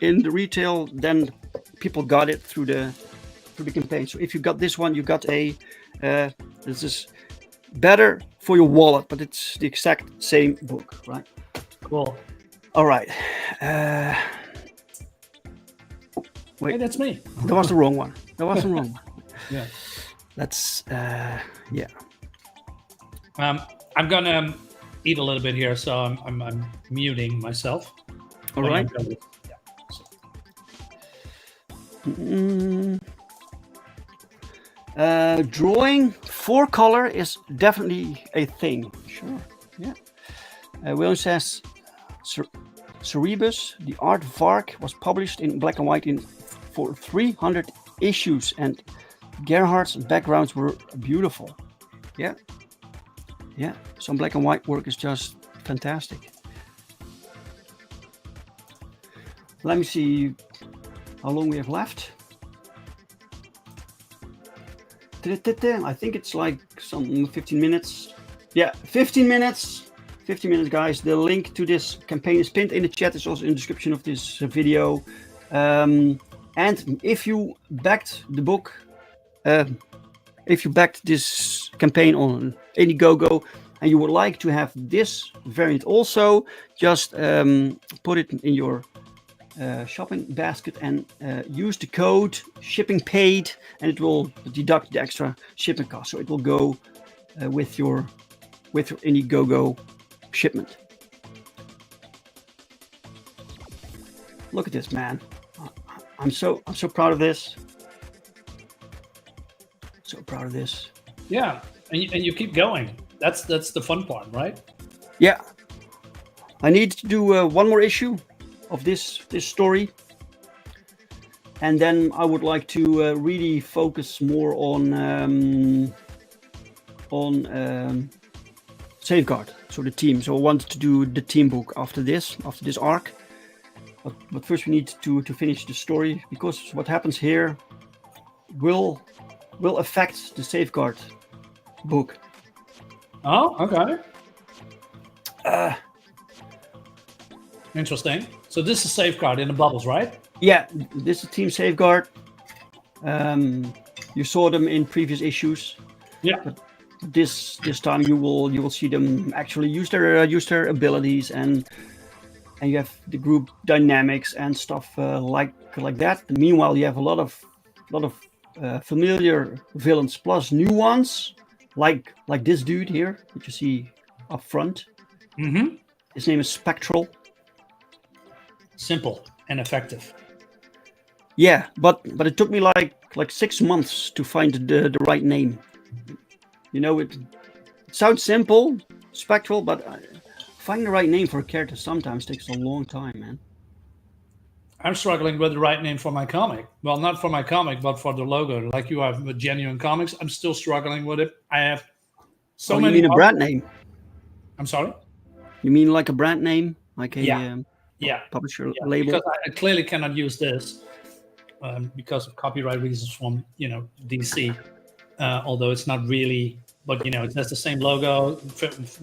in the retail than people got it through the campaign. So if you got this one, you got this is better for your wallet, but it's the exact same book, right? Cool. All right. Wait, Hey, that's me. that was the wrong one. Yeah. That's yeah. I'm gonna eat a little bit here, so I'm muting myself. All right. Drawing for color is definitely a thing. Sure. Yeah. William says Cerebus, the art of Vark, was published in black and white for 300 issues, and Gerhardt's backgrounds were beautiful. Yeah. Yeah. Some black and white work is just fantastic. Let me see how long we have left. I think it's like some 15 minutes. Yeah, 15 minutes. 15 minutes, guys. The link to this campaign is pinned in the chat. It's also in the description of this video. And if you backed the book, if you backed this campaign on Indiegogo and you would like to have this variant also, just put it in your shopping basket and use the code SHIPPINGPAID, and it will deduct the extra shipping cost. So it will go with your Indiegogo shipment. Look at this, man. I'm so proud of this. So proud of this. Yeah, and you keep going. That's the fun part, right? Yeah. I need to do one more issue of this story, and then I would like to really focus more on Safeguard, so the team. So I wanted to do the team book after this arc, but first we need to finish the story, because what happens here will affect the Safeguard book. Oh, okay. Interesting. So this is Safeguard in the bubbles, right? Yeah, this is Team Safeguard. You saw them in previous issues. Yeah. But this time you will see them actually use their abilities, and you have the group dynamics and stuff like that. Meanwhile, you have a lot of familiar villains plus new ones, like this dude here, which you see up front. Mm-hmm. His name is Spectral. Simple and effective. Yeah, but it took me like 6 months to find the right name. You know, it sounds simple, Spectral, but finding the right name for a character sometimes takes a long time, man. I'm struggling with the right name for my comic. Well, not for my comic, but for the logo. Like you have with Genuine Comics, I'm still struggling with it. I have so many. You mean a brand name? I'm sorry. You mean like a brand name, like a Yeah. publisher label? Because I clearly cannot use this because of copyright reasons from DC. Although it's not really, but it has the same logo,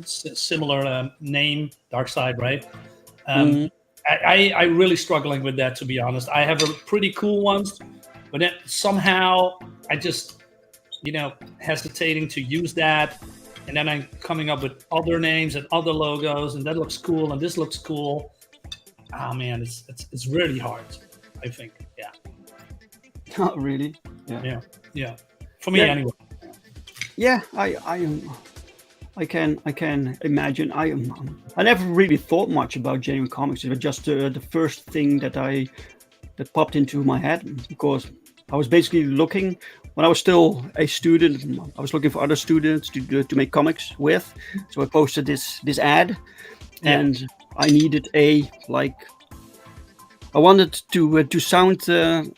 similar name, Dark Side, right? I'm really struggling with that, to be honest. I have a pretty cool ones, but then somehow I just hesitating to use that, and then I'm coming up with other names and other logos, and that looks cool and this looks cool. Oh man, it's really hard, I think. Yeah. Not really. Yeah. For me, anyway. Yeah, I can imagine. I never really thought much about genuine comics. It was just the first thing that popped into my head, because I was basically looking when I was still a student. I was looking for other students to make comics with. So I posted this ad, and I needed I wanted to sound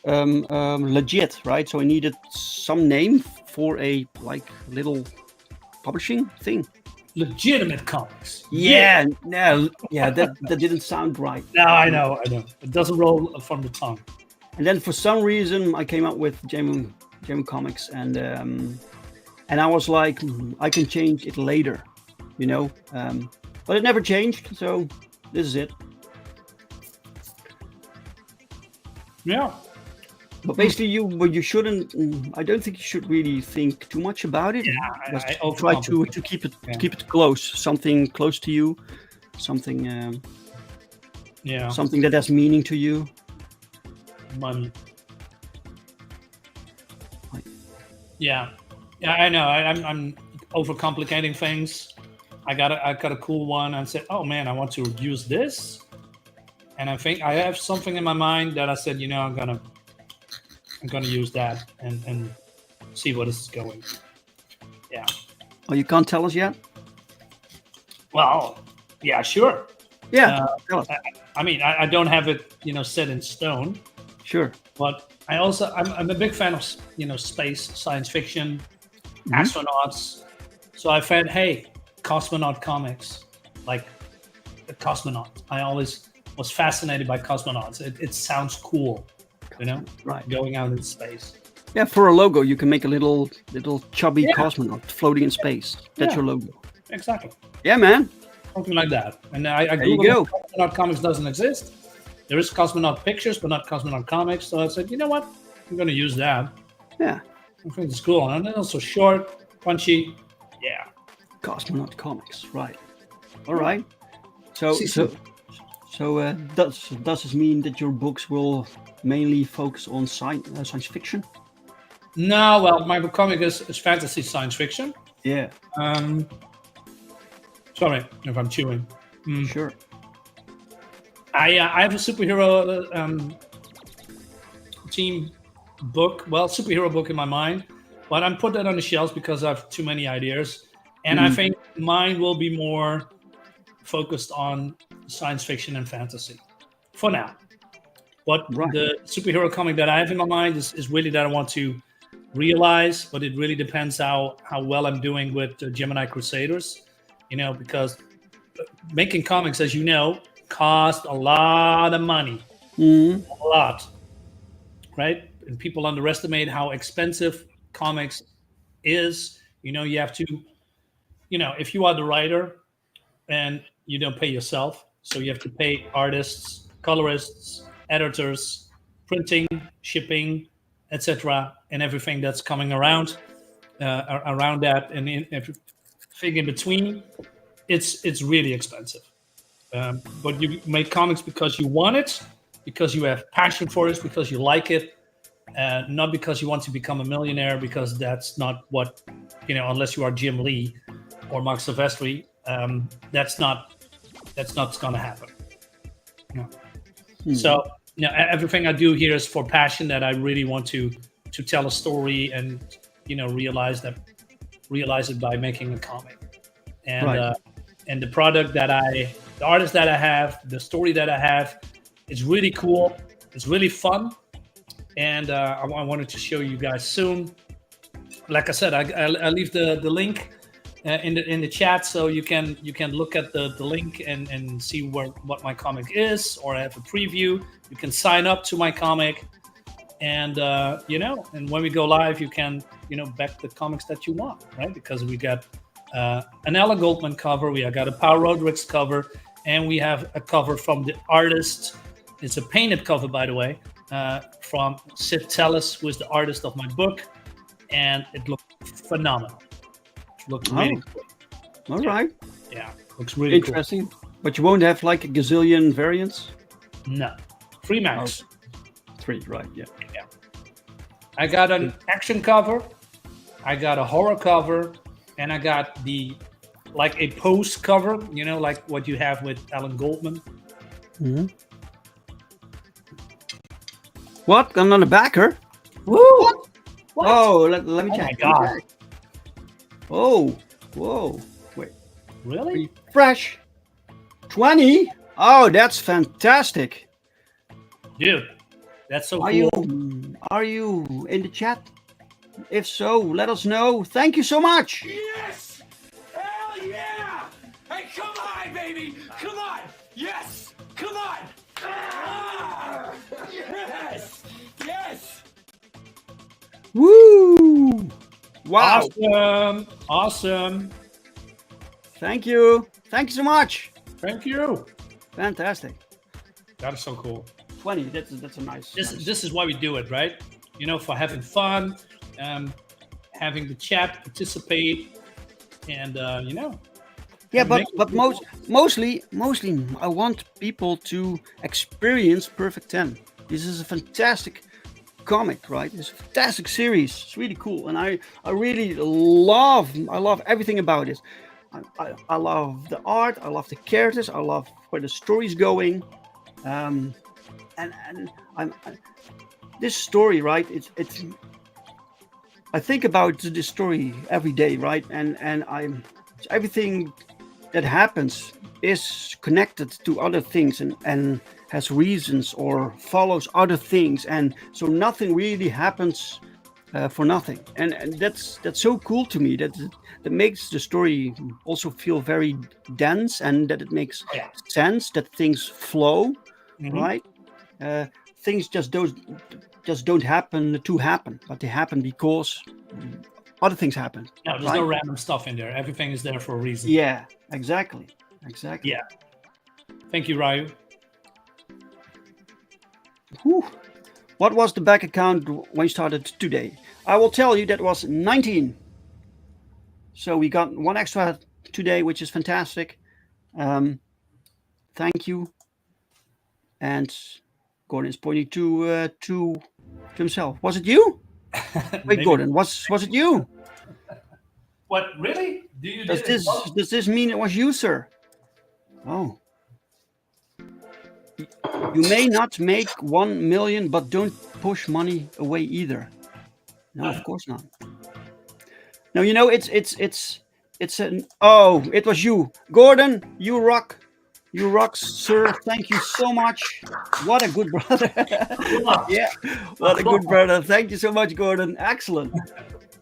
legit, right? So I needed some name for a little publishing thing. Legitimate comics. That didn't sound right. No, I know. It doesn't roll from the tongue. And then for some reason I came up with genuine comics, and I was like, I can change it later, but it never changed. So this is it. Yeah. But basically, you shouldn't. I don't think you should really think too much about it. Yeah, I try to keep it close, something close to you, something. Something that has meaning to you. Money. Yeah, I know. I'm overcomplicating things. I got a cool one and said, oh man, I want to use this, and I think I have something in my mind that I said, I'm gonna use that and see where this is going. Yeah. Oh, you can't tell us yet? Well, yeah, sure. Yeah. Tell us. I mean, I don't have it, set in stone. Sure. But I'm a big fan of space, science fiction, astronauts. So I felt, hey, cosmonaut comics, like the cosmonaut. I always was fascinated by cosmonauts. It sounds cool. Right, going out in space. Yeah, for a logo, you can make a little chubby cosmonaut floating in space. That's your logo. Exactly. Yeah, man. Something like that. And I there you go. Cosmonaut comics doesn't exist. There is cosmonaut pictures, but not cosmonaut comics. So I said, you know what? I'm going to use that. Yeah. I think it's cool. And then also short, punchy. Yeah. Cosmonaut comics, right? All right. So does this mean that your books will mainly focus on science fiction? No, well, my comic is fantasy science fiction. Yeah. Sorry if I'm chewing. Sure. I have a superhero team book, superhero book in my mind, but I'm put that on the shelves because I have too many ideas, and I think mine will be more focused on science fiction and fantasy for now. But the superhero comic that I have in my mind is really that I want to realize, but it really depends how well I'm doing with Gemini Crusaders, because making comics, as you know, cost a lot of money, a lot, right? And people underestimate how expensive comics is. You have to, if you are the writer and you don't pay yourself, so you have to pay artists, colorists, editors, printing, shipping, etc., and everything that's coming around that, and everything in between. It's really expensive. But you make comics because you want it, because you have passion for it, because you like it, not because you want to become a millionaire, because that's not what, unless you are Jim Lee or Mark Silvestri, that's not going to happen. No. So everything I do here is for passion, that I really want to tell a story and realize it by making a comic, and and the product the artist that I have, the story that I have, is really cool. It's really fun, and I wanted to show you guys soon. Like I said, I leave the link in the chat, so you can look at the link and see what my comic is, or have a preview. You can sign up to my comic, and and when we go live, you can back the comics that you want, right? Because we got an Allan Goldman cover, we got a Paul Rodriguez cover, and we have a cover from the artist. It's a painted cover, by the way, from Sid Tellis, who is the artist of my book, and it looks phenomenal. It looks really cool. All right. Yeah, looks really interesting. Cool. But you won't have like a gazillion variants? No. 3 max. Oh. 3, right, yeah. I got an action cover, I got a horror cover, and I got like a post cover, like what you have with Allan Goldman. Mm-hmm. What? I'm not a backer? Woo! What? Oh, let me check. Oh, my God. Oh, whoa. Wait. Really? Fresh. 20? Oh, that's fantastic. Dude, that's so cool. Are you in the chat? If so, let us know. Thank you so much. Yes! Hell yeah! Hey, come on, baby! Come on! Yes! Come on! Ah! Yes! Yes! Woo! Wow! Awesome! Thank you so much. Thank you. Fantastic. That is so cool. 20. That's a nice. This is why we do it, right? For having fun, having the chat participate, and Yeah, but mostly I want people to experience Perfect 10. This is a fantastic comic, right? It's a fantastic series. It's really cool, and I really love everything about it. I love the art. I love the characters. I love where the story's going, and I'm this story, right? It's I think about this story every day, right? And everything that happens is connected to other things and has reasons or follows other things, and so nothing really happens for nothing, and that's so cool to me. That makes the story also feel very dense, and that it makes sense, that things flow, right? Things just don't happen to happen, but they happen because other things happen. No, there's no random stuff in there. Everything is there for a reason. Yeah, exactly. Yeah. Thank you, Ryu. Whew. What was the back account when you started today? I will tell you that was 19. So we got 1 extra today, which is fantastic. Thank you. And Gordon is pointing to himself. Was it you? Wait, Gordon, was it you? What, really? Does this mean it was you, sir? Oh. You may not make 1 million, but don't push money away either. No, of course not. No, it's an. Oh, it was you, Gordon. You rock. You rock, sir. Thank you so much. What a good brother. Yeah, what a good brother. Thank you so much, Gordon. Excellent.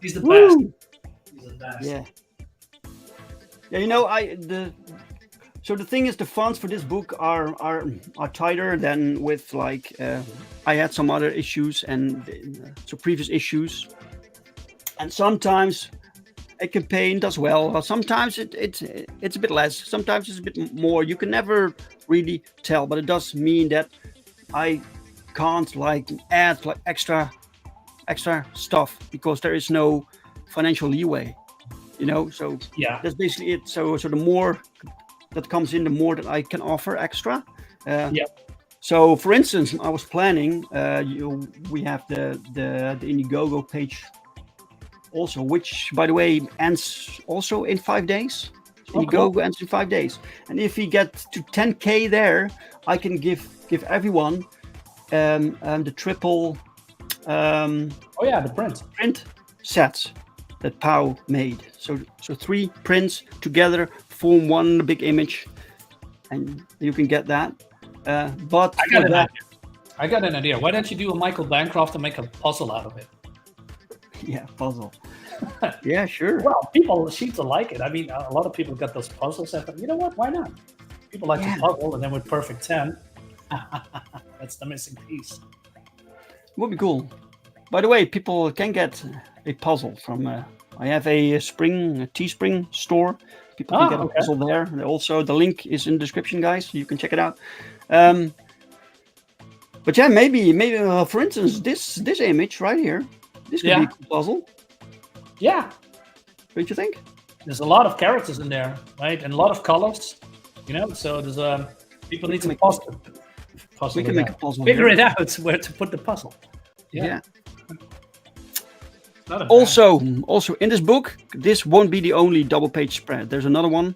He's the best. He's the best. Yeah. So the thing is, the funds for this book are tighter than with I had some other issues and so previous issues, and sometimes a campaign does well. Sometimes it's a bit less. Sometimes it's a bit more. You can never really tell, but it does mean that I can't add extra stuff because there is no financial leeway. So yeah, that's basically it. So the more that comes in, the more that I can offer extra. So for instance, I was planning, we have the Indiegogo page also, which by the way ends also in 5 days. Indiegogo ends in 5 days, and if we get to 10K there, I can give everyone the triple the print sets that Pau made. So 3 prints together form one big image, and you can get that. But I got an idea. Why don't you do a Michael Bancroft and make a puzzle out of it? Yeah, puzzle. Yeah, sure. Well, people seem to like it. I mean, a lot of people got those puzzles. And you know what? Why not? People like to puzzle, and then with Perfect 10, that's the missing piece. Would be cool. By the way, people can get a puzzle from. I have a Teespring store. People can get a puzzle there. And also, the link is in the description, guys. So you can check it out. But yeah, maybe, for instance, this image right here. This could be a cool puzzle. Yeah. Don't you think? There's a lot of characters in there, right? And a lot of colors. You know, so there's people need to puzzle. We can make a puzzle. Figure it out where to put the puzzle. Yeah. Also in this book, this won't be the only double page spread. There's another one.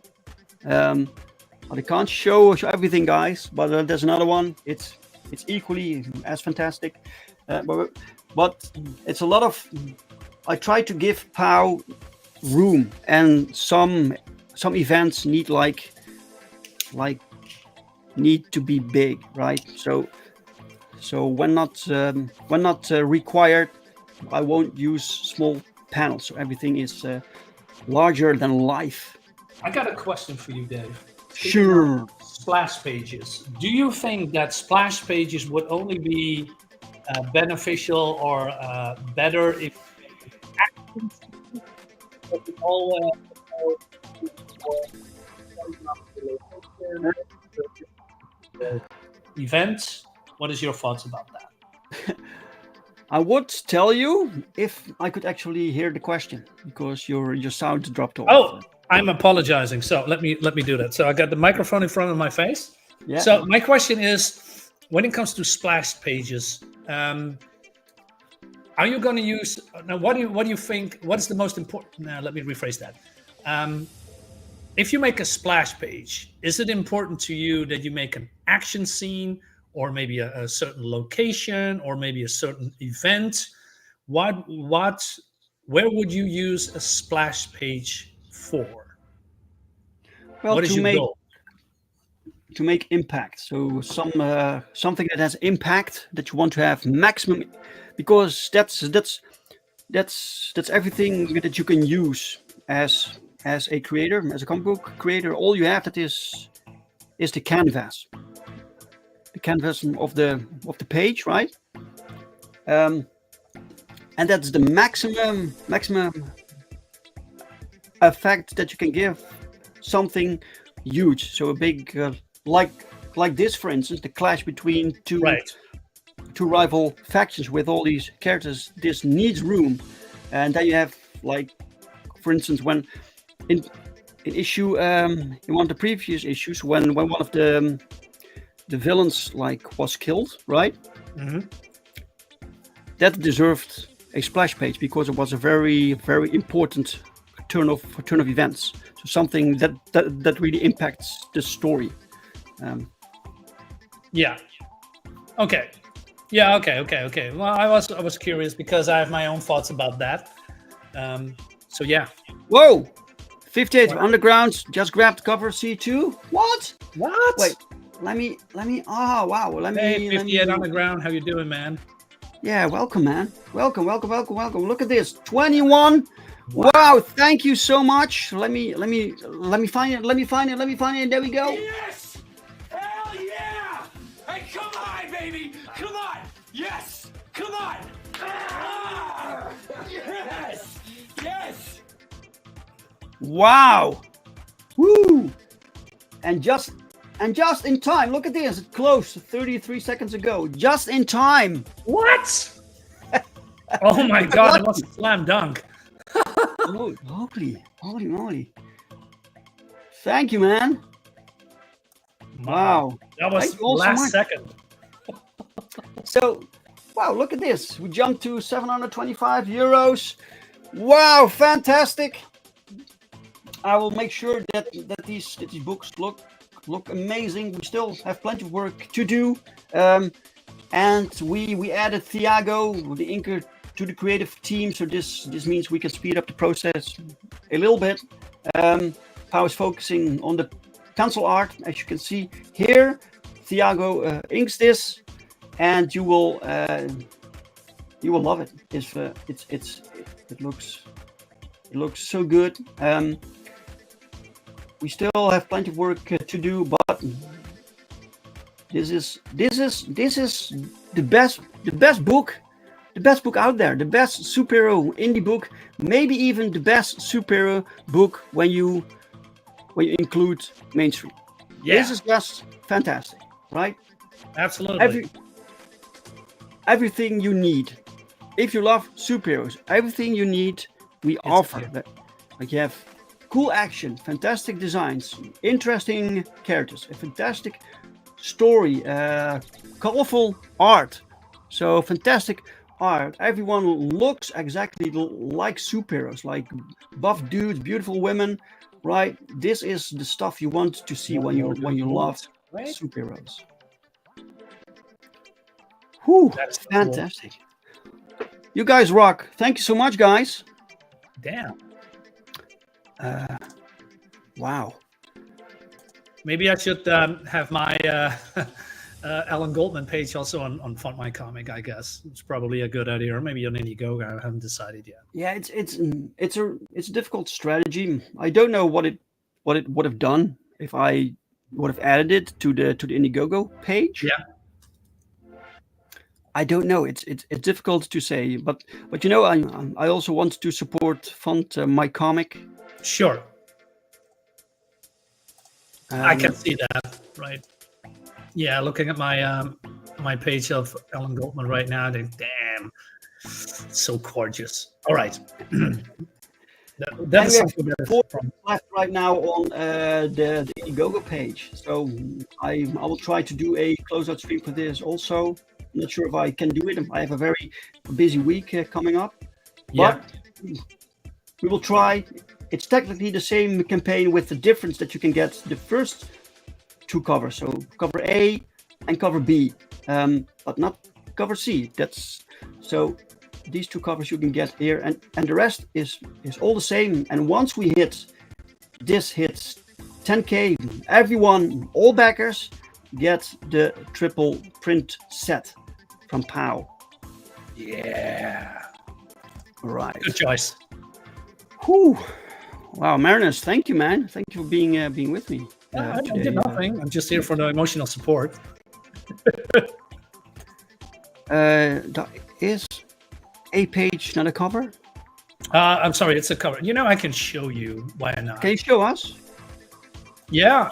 But I can't show everything, guys. But there's another one. It's equally as fantastic. But it's a lot of. I try to give POW room, and some events need need to be big, right? So when not required, I won't use small panels. So everything is larger than life. I got a question for you, Dave. Sure. Splash pages. Do you think that splash pages would only be beneficial or better if events? What is your thoughts about that? I would tell you if I could actually hear the question, because your sound dropped off. Oh, I'm apologizing. So let me do that. So I got the microphone in front of my face. Yeah. So my question is, when it comes to splash pages, are you going to use? Now, what do you think? What is the most important? Now, let me rephrase that. If you make a splash page, is it important to you that you make an action scene, or maybe a certain location, or maybe a certain event? Where would you use a splash page for? Well, what is your goal? To make impact. So something that has impact, that you want to have maximum, because that's everything that you can use as a creator, as a comic book creator. All you have that is the canvas. The canvas of the page, right? And that's the maximum effect that you can give something huge. So a big like this, for instance, the clash between two rival factions with all these characters. This needs room, and then you have, like, for instance, when in issue in one of the previous issues, when one of the villains was killed, right? Mm-hmm. That deserved a splash page because it was a very, very important turn of events. So something that really impacts the story. Yeah. Okay. Yeah. Okay. Well, I was curious because I have my own thoughts about that. So yeah. Whoa! 58 Underground just grabbed cover C2. What? Wait. Let me. Oh wow. Hey, 58 Underground. How you doing, man? Yeah. Welcome, man. Welcome. Look at this. 21. Wow. Thank you so much. Let me find it. There we go. Yes! Hell yeah! Hey, come on, baby! Come on! Yes! Come on! Ah! Yes! Wow! Woo! And just in time. Look at this. It closed 33 seconds ago. Just in time. What? Oh my God! That was a slam dunk. Holy moly! Thank you, man. Wow. That was last second. So, wow, look at this. We jumped to 725 euros. Wow, fantastic. I will make sure that these books look amazing. We still have plenty of work to do. And we added Thiago, the inker, to the creative team. So this means we can speed up the process a little bit. I was focusing on the pencil art, as you can see here. Thiago inks this, and you will love it. It looks It looks so good. We still have plenty of work to do, but this is the best book out there, the best superhero indie book, maybe even the best superhero book when you include mainstream. Yeah. This is just fantastic, right? Absolutely. Everything you need. If you love superheroes, everything you need, we offer. Like you have cool action, fantastic designs, interesting characters, a fantastic story, colorful art. So fantastic art. Everyone looks exactly like superheroes, like buff dudes, beautiful women, right? This is the stuff you want to see when you love superheroes. Whew, That's fantastic. Cool. You guys rock. Thank you so much, guys. Damn. Wow. Maybe I should have my Allan Goldman page also on FundMyComic. I guess it's probably a good idea, or maybe on Indiegogo. I haven't decided yet. Yeah, it's a difficult strategy. I don't know what it would have done if I would have added it to the Indiegogo page. Yeah. I don't know. It's difficult to say, but you know, I also want to support FundMyComic. Sure. I can see that, right? Yeah, looking at my my page of Allan Goldman right now, damn, so gorgeous. All right. That's something that is left right now on the Indiegogo page. So I will try to do a closeout stream for this also. I'm not sure if I can do it. I have a very busy week coming up. But we will try. It's technically the same campaign with the difference that you can get the first two covers. So cover A and cover B, but not cover C. That's so these two covers you can get here, and the rest is all the same. And once we hits 10K, everyone, all backers, get the triple print set from POW. Yeah. All right. Good choice. Whew. Wow, Marinus, thank you, man. Thank you for being with me. I did nothing. I'm just here for the emotional support. Is a page not a cover? I'm sorry, it's a cover. You know, I can show you. Why not? Can you show us? Yeah.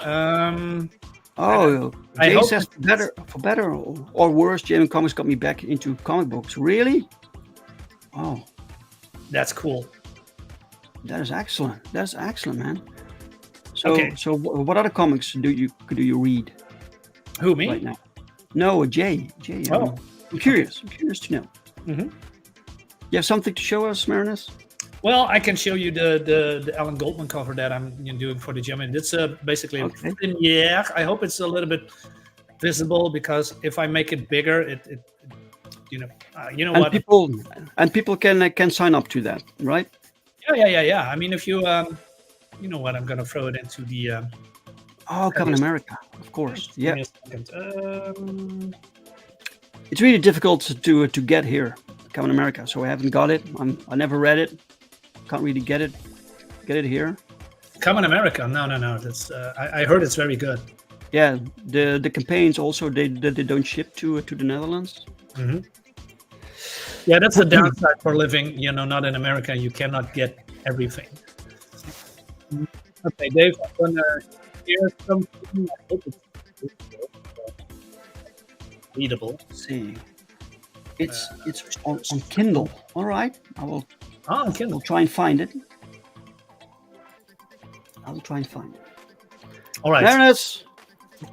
Jay says for better or worse, German Comics got me back into comic books. Really? Oh, that's cool. That is excellent. That's excellent, man. So what other comics do you read? Who, me? Right now? No, Jay. Oh. I'm curious. I'm curious to know. Mm-hmm. You have something to show us, Marinus? Well, I can show you the Allan Goldman cover that I'm doing for the gym, and it's basically yeah. I hope it's a little bit visible, because if I make it bigger, it you know what people can sign up to that, right? Yeah. I mean, if you you know what, I'm gonna throw it into the Captain America, of course. Yeah. Give me a second. It's really difficult to get here, Captain America. So I haven't got it. I never read it. Can't really get it here. Captain America? No. That's I heard it's very good. Yeah, the campaigns also they don't ship to the Netherlands. Mm-hmm. Yeah, that's the downside for living, not in America. You cannot get everything. Okay, Dave, I'm gonna hear something. I hope it's readable. Let's see, it's on Kindle. All right, I will. On Kindle. I'll try and find it. All right, Marinus,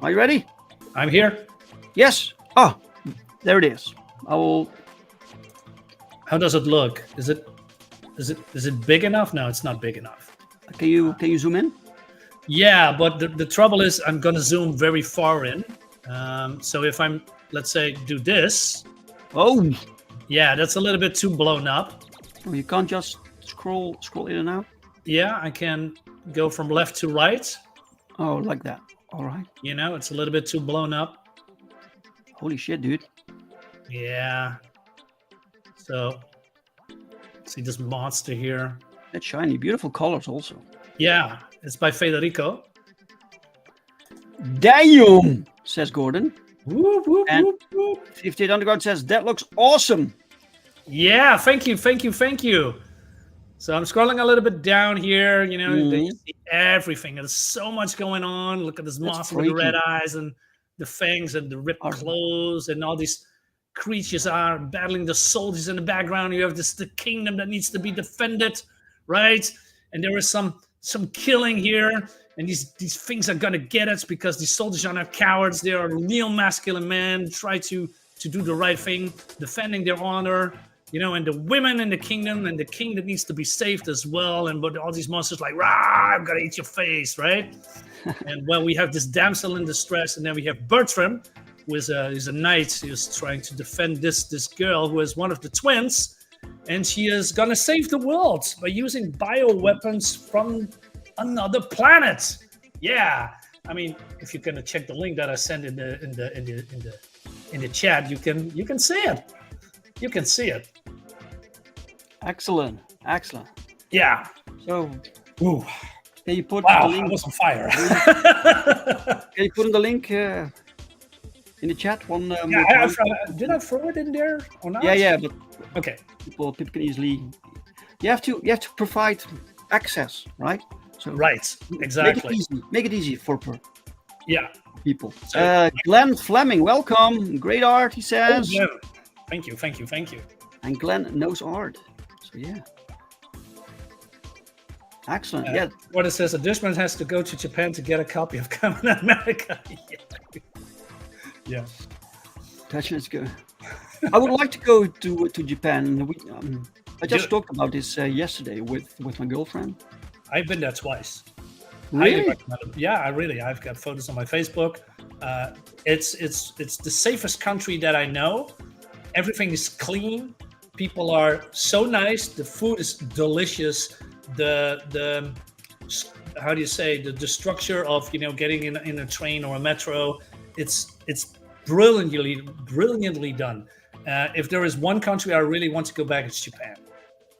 are you ready? I'm here. Yes. Oh, there it is. I will. How does it look? Is it big enough? No, it's not big enough. Can you zoom in? Yeah, but the trouble is I'm gonna zoom very far in. So if I'm, let's say, do this. Oh. Yeah, that's a little bit too blown up. Oh, you can't just scroll in and out. Yeah, I can go from left to right. Oh, like that. All right. It's a little bit too blown up. Holy shit, dude. Yeah. So, see this monster here. That's shiny. Beautiful colors also. Yeah, it's by Federico. Damn, says Gordon. Whoop, whoop, And whoop, whoop. 58 Underground says, that looks awesome. Yeah, thank you. So I'm scrolling a little bit down here. You know, you see everything. There's so much going on. Look at this monster with the red eyes and the fangs and the ripped clothes, and all these creatures are battling the soldiers in the background. You have the kingdom that needs to be defended, right? And there is some killing here, and these things are gonna get us because these soldiers are not cowards. They are real masculine men, try to do the right thing, defending their honor. You know, and the women in the kingdom and the king that needs to be saved as well. And but all these monsters like, rah, I'm gonna eat your face, right? And well, we have this damsel in distress, and then we have Bertram, who is a knight who's trying to defend this girl who is one of the twins, and she is gonna save the world by using bioweapons from another planet. Yeah, I mean, if you're gonna check the link that I sent in the chat, you can see it. You can see it. Excellent. Yeah. So, ooh. Can you put the link? I was on fire. Can you put in the link in the chat? One. Did I throw it in there or not? Yeah, but okay. People can easily. You have to provide access, right? So right, exactly. Make it easy for people. So, Glenn Fleming, welcome. Great art, he says. Oh, yeah. Thank you. And Glenn knows art. So yeah. Excellent. Yeah. What it says, a Dutchman has to go to Japan to get a copy of Captain America. Yeah. That's good. I would like to go to Japan. I just talked about this yesterday with my girlfriend. I've been there twice. Really? I've got photos on my Facebook. It's the safest country that I know. Everything is clean. People are so nice. The food is delicious. The how do you say, the structure of, you know, getting in a train or a metro, it's brilliantly done. If there is one country I really want to go back, it's Japan.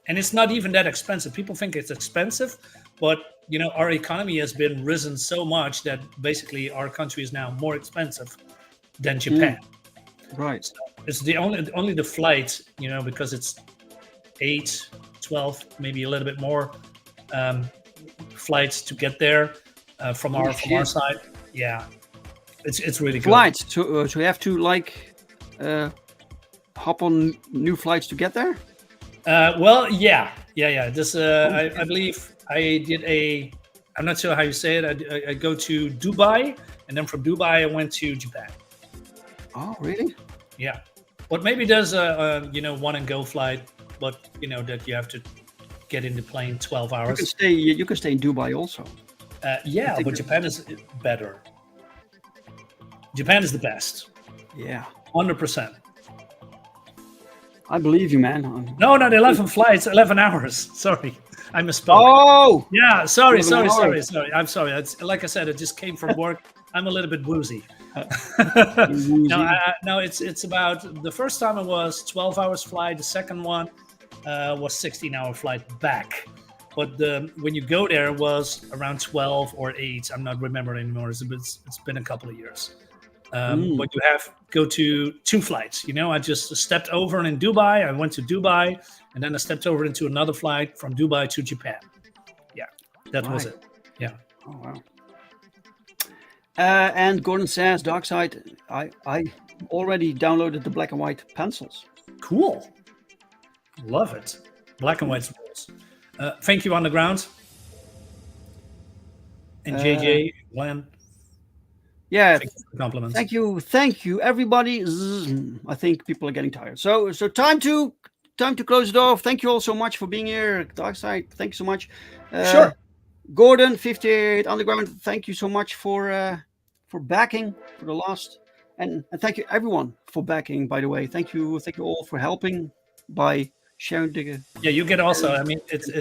And it's not even that expensive. People think it's expensive, but you know, our economy has been risen so much that basically our country is now more expensive than Japan. Right. So it's the only the flight, you know, because it's 8, 12, maybe a little bit more flights to get there from our side. Yeah, it's really good. Flights. So you have to hop on new flights to get there. Well, yeah. This I believe I did I'm not sure how you say it. I go to Dubai, and then from Dubai I went to Japan. Oh, really? Yeah, but maybe there's a one and go flight, but you know that you have to get in the plane 12 hours. You can stay in Dubai also. Yeah, but Japan is better. Japan is the best. Yeah, 100%. I believe you, man. No, not 11 flights, 11 hours. No, I misspoke. Oh! Yeah, sorry. I'm sorry. It's, like I said, it just came from work. I'm a little bit woozy. No, it's about, the first time it was 12 hours flight. The second one was 16-hour flight back. But when you go there, it was around 12 or 8. I'm not remembering anymore. It's been a couple of years. But you go to 2 flights. You know, I just stepped over in Dubai. I went to Dubai, and then I stepped over into another flight from Dubai to Japan. Yeah, that was it. Yeah. Oh, wow. And Gordon says, Darkside, I already downloaded the black and white pencils. Cool. Love it. Black and white rules. Thank you, Underground. And JJ, Glenn. Yeah. Thank you for the compliments. Thank you, everybody. I think people are getting tired. So time to close it off. Thank you all so much for being here. Darkside, thank you so much. Sure. Gordon, 58 Underground, thank you so much for backing for the last, and thank you everyone for backing. By the way, thank you all for helping by sharing the. Yeah, you get also. I mean, it's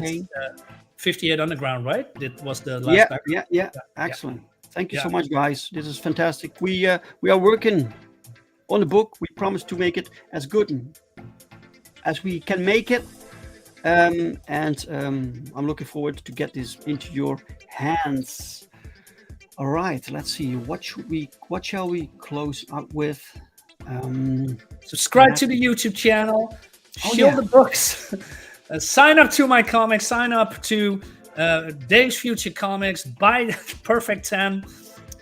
58 Underground, right? It was the last. Yeah. Excellent. Thank you so much, guys. This is fantastic. We are working on the book. We promise to make it as good as we can make it. and I'm looking forward to get this into your hands. All right, let's see. What shall we close out with? Subscribe to the YouTube channel. Shield the books. Sign up to my comics. Sign up to Dave's Future Comics. Buy Perfect 10.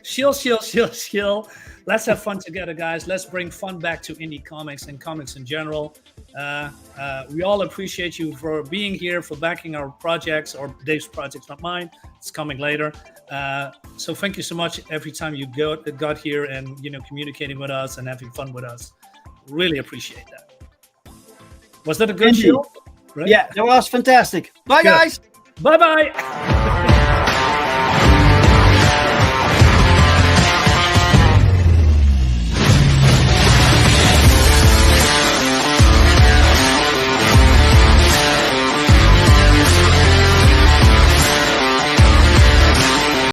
Shield. Let's have fun together, guys. Let's bring fun back to indie comics and comics in general. We all appreciate you for being here, for backing our projects, or Dave's projects, not mine. It's coming later. So thank you so much every time you got here and communicating with us and having fun with us. Really appreciate that. Was that a good show? Right? Yeah, that was fantastic. Bye, guys. Bye-bye.